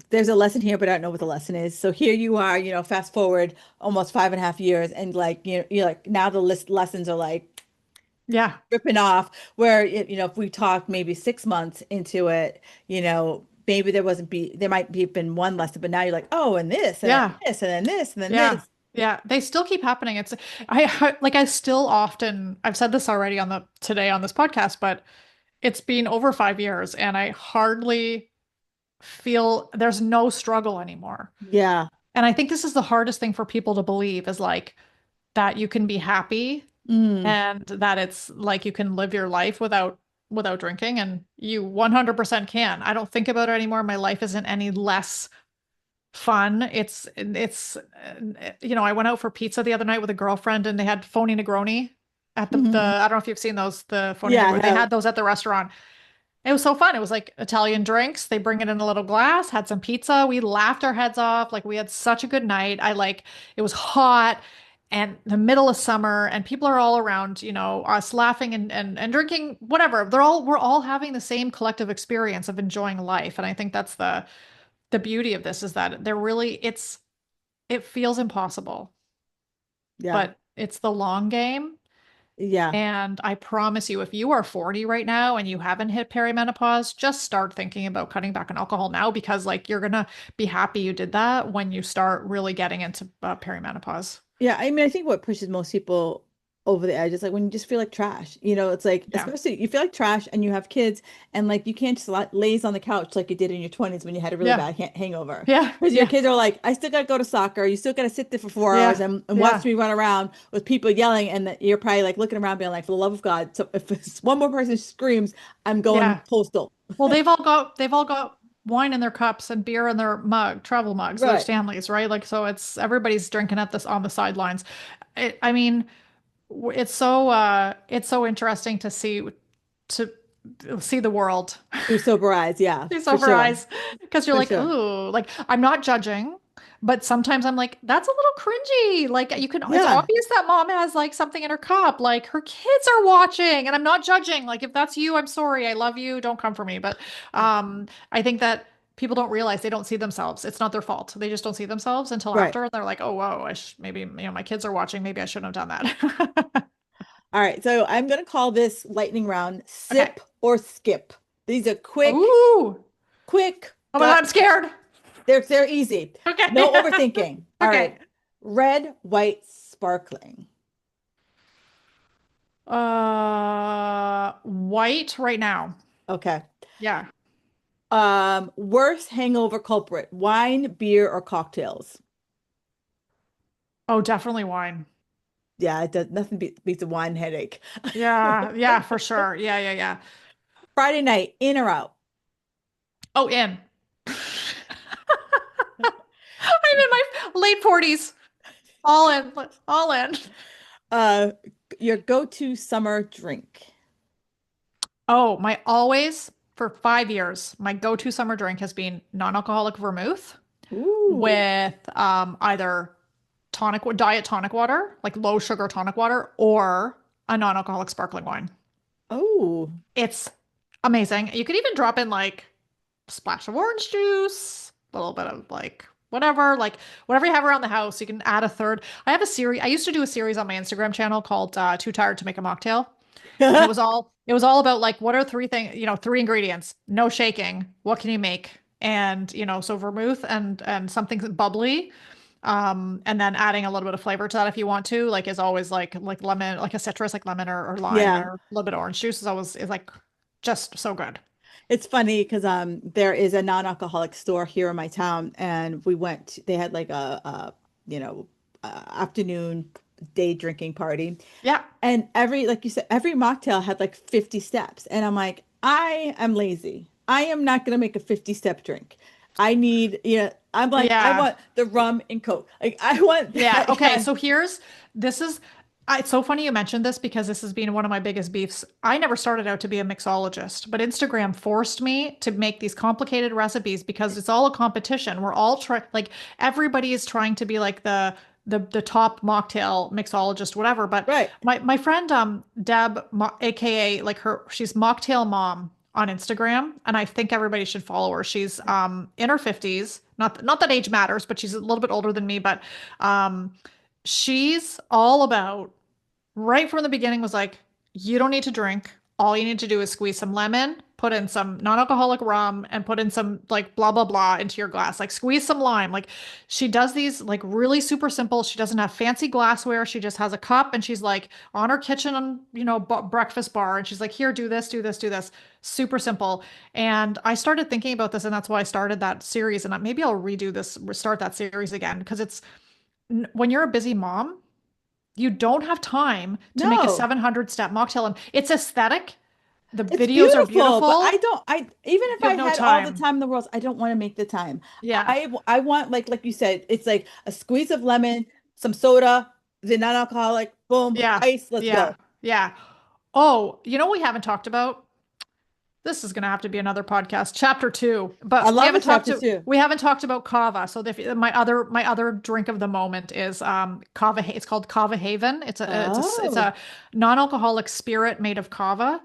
there's a lesson here, but I don't know what the lesson is. So here you are, fast forward almost 5.5 years, and like, you're like now the lessons are like Yeah. ripping off. Where if we talk maybe 6 months into it, maybe there might be been one lesson, but now you're like, oh, and this, and then Yeah. this, and then this, and then Yeah. this. Yeah. They still keep happening. Like I still often I've said this already on the today on this podcast, but it's been over 5 years and I hardly feel there's no struggle anymore. Yeah. And I think this is the hardest thing for people to believe is like that you can be happy Mm. and that it's like you can live your life without drinking and you 100% can. I don't think about it anymore. My life isn't any less fun. I went out for pizza the other night with a girlfriend and they had phony Negroni at the Hmm. I don't know if you've seen those, the phony Yeah, I Negroni. They have. had those at the restaurant. It was so fun. It was like Italian drinks. They bring it in a little glass, had some pizza. We laughed our heads off. Like we had such a good night. It was hot and the middle of summer and people are all around, us laughing and drinking, whatever. We're all having the same collective experience of enjoying life. And I think that's the beauty of this is that it feels impossible, Yeah. but it's the long game. Yeah. And I promise you, if you are 40 right now and you haven't hit perimenopause, just start thinking about cutting back on alcohol now because, like, you're gonna be happy you did that when you start really getting into perimenopause. Yeah, I mean, I think what pushes most people over the edge is like when you just feel like trash. It's like, Yeah. especially you feel like trash and you have kids, and like you can't just laze on the couch like you did in your 20s when you had a really Yeah. bad hangover. Yeah. Because your Yeah. kids are like, I still got to go to soccer. You still got to sit there for 4 hours Yeah. and watch Yeah. me run around with people yelling, and that you're probably like looking around being like, for the love of God, so if one more person screams, I'm going Yeah. postal. Well, they've all got wine in their cups and beer in their travel mugs, their Right. Stanleys, right? Like, so it's everybody's drinking at this on the sidelines. I mean, it's so interesting to see the world Through sober eyes. Yeah, through for sober sure. eyes because you're For like, sure. ooh, like I'm not judging, but sometimes I'm like, that's a little cringy. Like it's Yeah. obvious that mom has like something in her cup, like her kids are watching, and I'm not judging. Like if that's you, I'm sorry, I love you, don't come for me. But I think that people don't realize they don't see themselves. It's not their fault. They just don't see themselves until Right. after, and they're like, oh, whoa, maybe my kids are watching. Maybe I shouldn't have done that. All right, so I'm going to call this lightning round Okay. sip or skip. These are Ooh. quick, Oh my God, got I'm scared. they're easy. Okay. No overthinking. All Okay. right. Red, white, sparkling. White right now. Okay. Yeah. Worst hangover culprit, wine, beer, or cocktails. Oh, definitely wine. Yeah, it does nothing beats a wine headache. Yeah. Yeah, for sure. Yeah, yeah, yeah. Friday night, in or out? Oh, in. I'm in my late 40s. All in. All in. Uh, your go-to summer drink. Oh, my always for 5 years, my go-to summer drink has been non-alcoholic vermouth Ooh. with either diet tonic water, like low sugar tonic water, or a non-alcoholic sparkling wine. Oh. It's amazing. You could even drop in like a splash of orange juice, a little bit of like whatever you have around the house. You can add a third. I have a series. I used to do a series on my Instagram channel called "Too Tired to Make a Mocktail," and it was all about like what are three ingredients, no shaking. What can you make? And so vermouth and something bubbly. And then adding a little bit of flavor to that if you want to, like is always like lemon, like a citrus, like lemon or lime Yeah. or a little bit of orange juice is like just so good. It's funny because there is a non-alcoholic store here in my town, and they had like a you know afternoon day drinking party, Yeah. and every like you said, every mocktail had like 50 steps, and I'm like, I am lazy. I am not gonna make a 50-step drink. I need, I'm like, I Yeah. want the rum and coke. Like I want Yeah. that Okay. kind. So this is It's so funny you mentioned this because this has been one of my biggest beefs. I never started out to be a mixologist, but Instagram forced me to make these complicated recipes because it's all a competition. We're all trying, like everybody is trying to be like the top mocktail mixologist, whatever. But Right. my friend Deb, aka like she's Mocktail Mom on Instagram, and I think everybody should follow her. She's in her 50s. Not that age matters, but she's a little bit older than me, but um she's all about right from the beginning was like, you don't need to drink. All you need to do is squeeze some lemon, put in some non-alcoholic rum, and put in some like blah blah blah into your glass. Like squeeze some lime. Like she does these like really super simple. She doesn't have fancy glassware. She just has a cup and she's like on her kitchen, breakfast bar, and she's like, here, do this, do this, do this. Super simple. And I started thinking about this, and that's why I started that series. And maybe I'll redo this, restart that series again because it's when you're a busy mom you don't have time to make a No. 700 step mocktail. And it's aesthetic. The It's videos are beautiful, but I beautiful. don't I even if You I have no had all the time. time in the world, I don't want to make the time. Yeah. I want like you said, it's like a squeeze of lemon, some soda, the non-alcoholic, boom, Yeah. ice, let's Yeah. go. Yeah. Oh, you know what we haven't talked about? This is going to have to be another podcast, chapter two. I But love the chapters too. we haven't talked about kava. So my other drink of the moment is kava. It's called Kava Haven. It's a Oh, non-alcoholic spirit made of kava.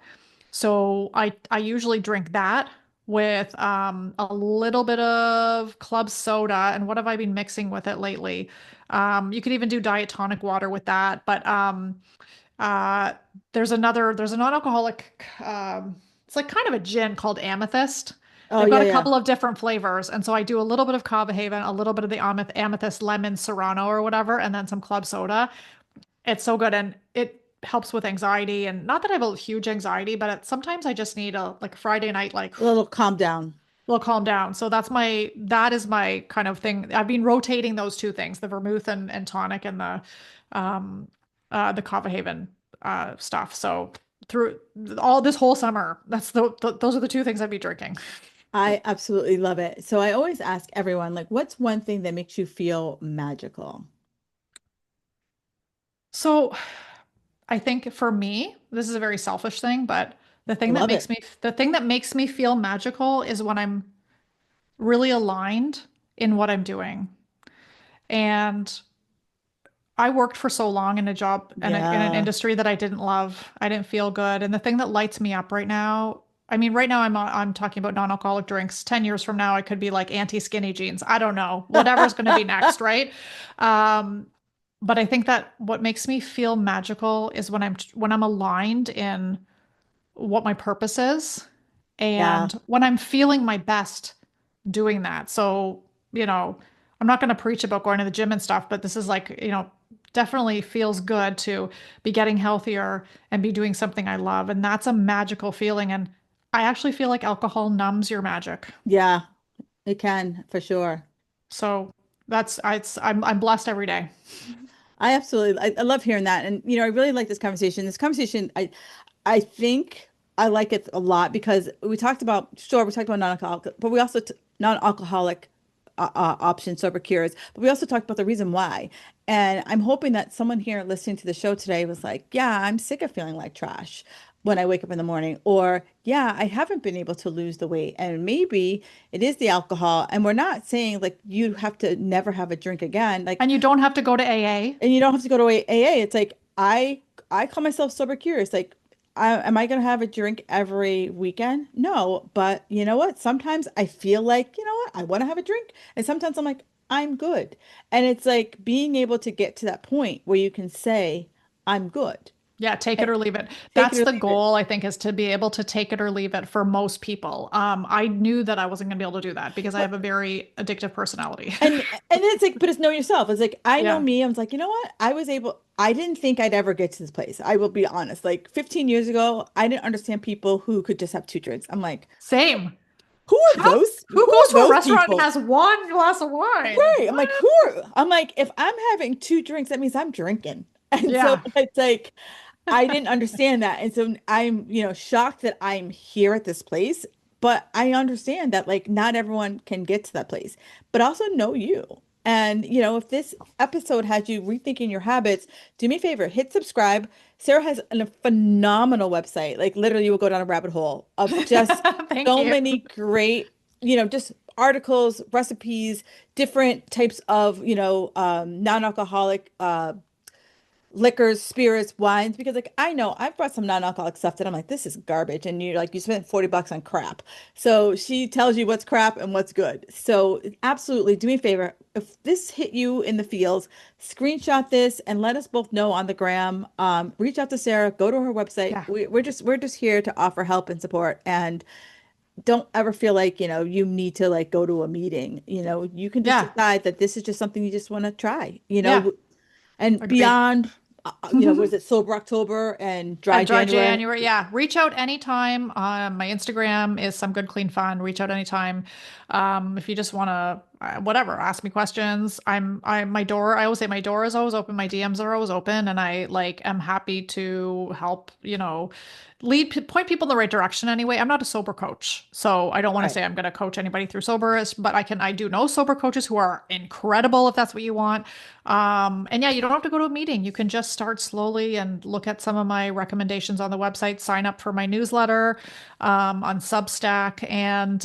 So I usually drink that with a little bit of club soda. And what have I been mixing with it lately? You could even do diet tonic water with that. But uh, there's a non-alcoholic, it's like kind of a gin called Amethyst. oh They've yeah, got a yeah. couple of different flavors. And so I do a little bit of Cava Haven, a little bit of the Amethyst lemon Serrano or whatever, and then some club soda. It's so good. And it helps with anxiety. And not that I have a huge anxiety, but sometimes I just need a like Friday night, like A little calm down. little calm down. So that is my kind of thing. I've been rotating those two things, the vermouth and tonic and um the Cava Haven stuff. So through all this whole summer, those are the two things I'd be drinking. I absolutely love it. So I always ask everyone, like, what's one thing that makes you feel magical? So I think for me, this is a very selfish thing, but I love it. the thing that makes me feel magical is when I'm really aligned in what I'm doing. And I worked for so long in a job and in an Yeah. industry that I didn't love. I didn't feel good. And the thing that lights me up right now, I mean, right now I'm talking about non-alcoholic drinks. 10 years from now, I could be like anti-skinny jeans. I don't know. Whatever's going to be next, right? Um, but I think that what makes me feel magical is when I'm aligned in what my purpose is Yeah. and when I'm feeling my best doing that. So, I'm not going to preach about going to the gym and stuff, but this is like, definitely feels good to be getting healthier and be doing something I love. And that's a magical feeling. And I actually feel like alcohol numbs your magic. Yeah, it can for sure. So I'm blessed every day. I love hearing that. And I really like this conversation. I think I like it a lot because we talked about non-alcoholic, but we also non-alcoholic options, sober cures, but we also talked about the reason why. And I'm hoping that someone here listening to the show today was like, yeah, I'm sick of feeling like trash when I wake up in the morning, or yeah, I haven't been able to lose the weight. And maybe it is the alcohol. And we're not saying like you have to never have a drink again. Like, And you don't have to go to AA. and you don't have to go to AA. It's like I call myself sober curious. Like, am I gonna have a drink every weekend? No, but you know what? Sometimes I feel like, you know what? I want to have a drink, and sometimes I'm like, I'm good. And it's like being able to get to that point where you can say, I'm good. Yeah, take And it or leave it. take it That's or the leave it. goal, I think, is to be able to take it or leave it for most people. I knew that I wasn't going to be able to do that because I have a very addictive personality. And it's like, but it's know yourself. It's like I know Yeah, me. I was like, you know what? I didn't think I'd ever get to this place. I will be honest. Like 15 years ago, I didn't understand people who could just have two drinks. I'm like, same. How? Who Who goes are to a those restaurant and people? has one glass of wine? Right. What? I'm like, if I'm having two drinks, that means I'm drinking. And so Yeah. it's like, I didn't understand that. And so I'm, shocked that I'm here at this place, but I understand that like not everyone can get to that place, but also know you. And, if this episode has you rethinking your habits, do me a favor, hit subscribe. Sarah has a phenomenal website. Like literally, you will go down a rabbit hole of just Thank so you. many great, just articles, recipes, different types of, non-alcoholic liquors, spirits, wines, because like I know I've brought some non-alcoholic stuff that I'm like, this is garbage. And you're like, you spent $40 on crap. So she tells you what's crap and what's good. So absolutely do me a favor. If this hit you in the feels, screenshot this and let us both know on the gram. Reach out to Sarah, go to her website. Yeah. We're just here to offer help and support. And don't ever feel like, you need to like go to a meeting. You can just Yeah. decide that this is just something you just want to try, Yeah. and Agreed. beyond, was it Sober October and Dry And dry January? January, yeah. Reach out anytime. My Instagram is some good clean fun. Reach out anytime. If you just want to, whatever, ask me questions. My door. I always say my door is always open. My DMs are always open, and I like am happy to help. Point people in the right direction. Anyway, I'm not a sober coach, so I don't want to Right. say I'm going to coach anybody through sober, but I can. I do know sober coaches who are incredible if that's what you want. And yeah, you don't have to go to a meeting. You can just start slowly and look at some of my recommendations on the website, sign up for my newsletter on Substack, and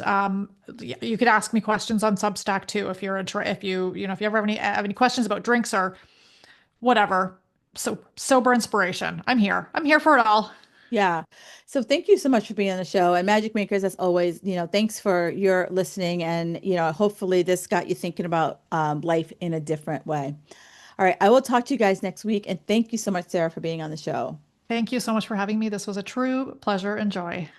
you could ask me questions on Substack too if you're if you ever have any questions about drinks or whatever. So sober inspiration. I'm here. I'm here for it all. Yeah. So thank you so much for being on the show. And Magic Makers, as always, thanks for your listening. And, hopefully this got you thinking about life in a different way. All right. I will talk to you guys next week. And thank you so much, Sarah, for being on the show. Thank you so much for having me. This was a true pleasure and joy.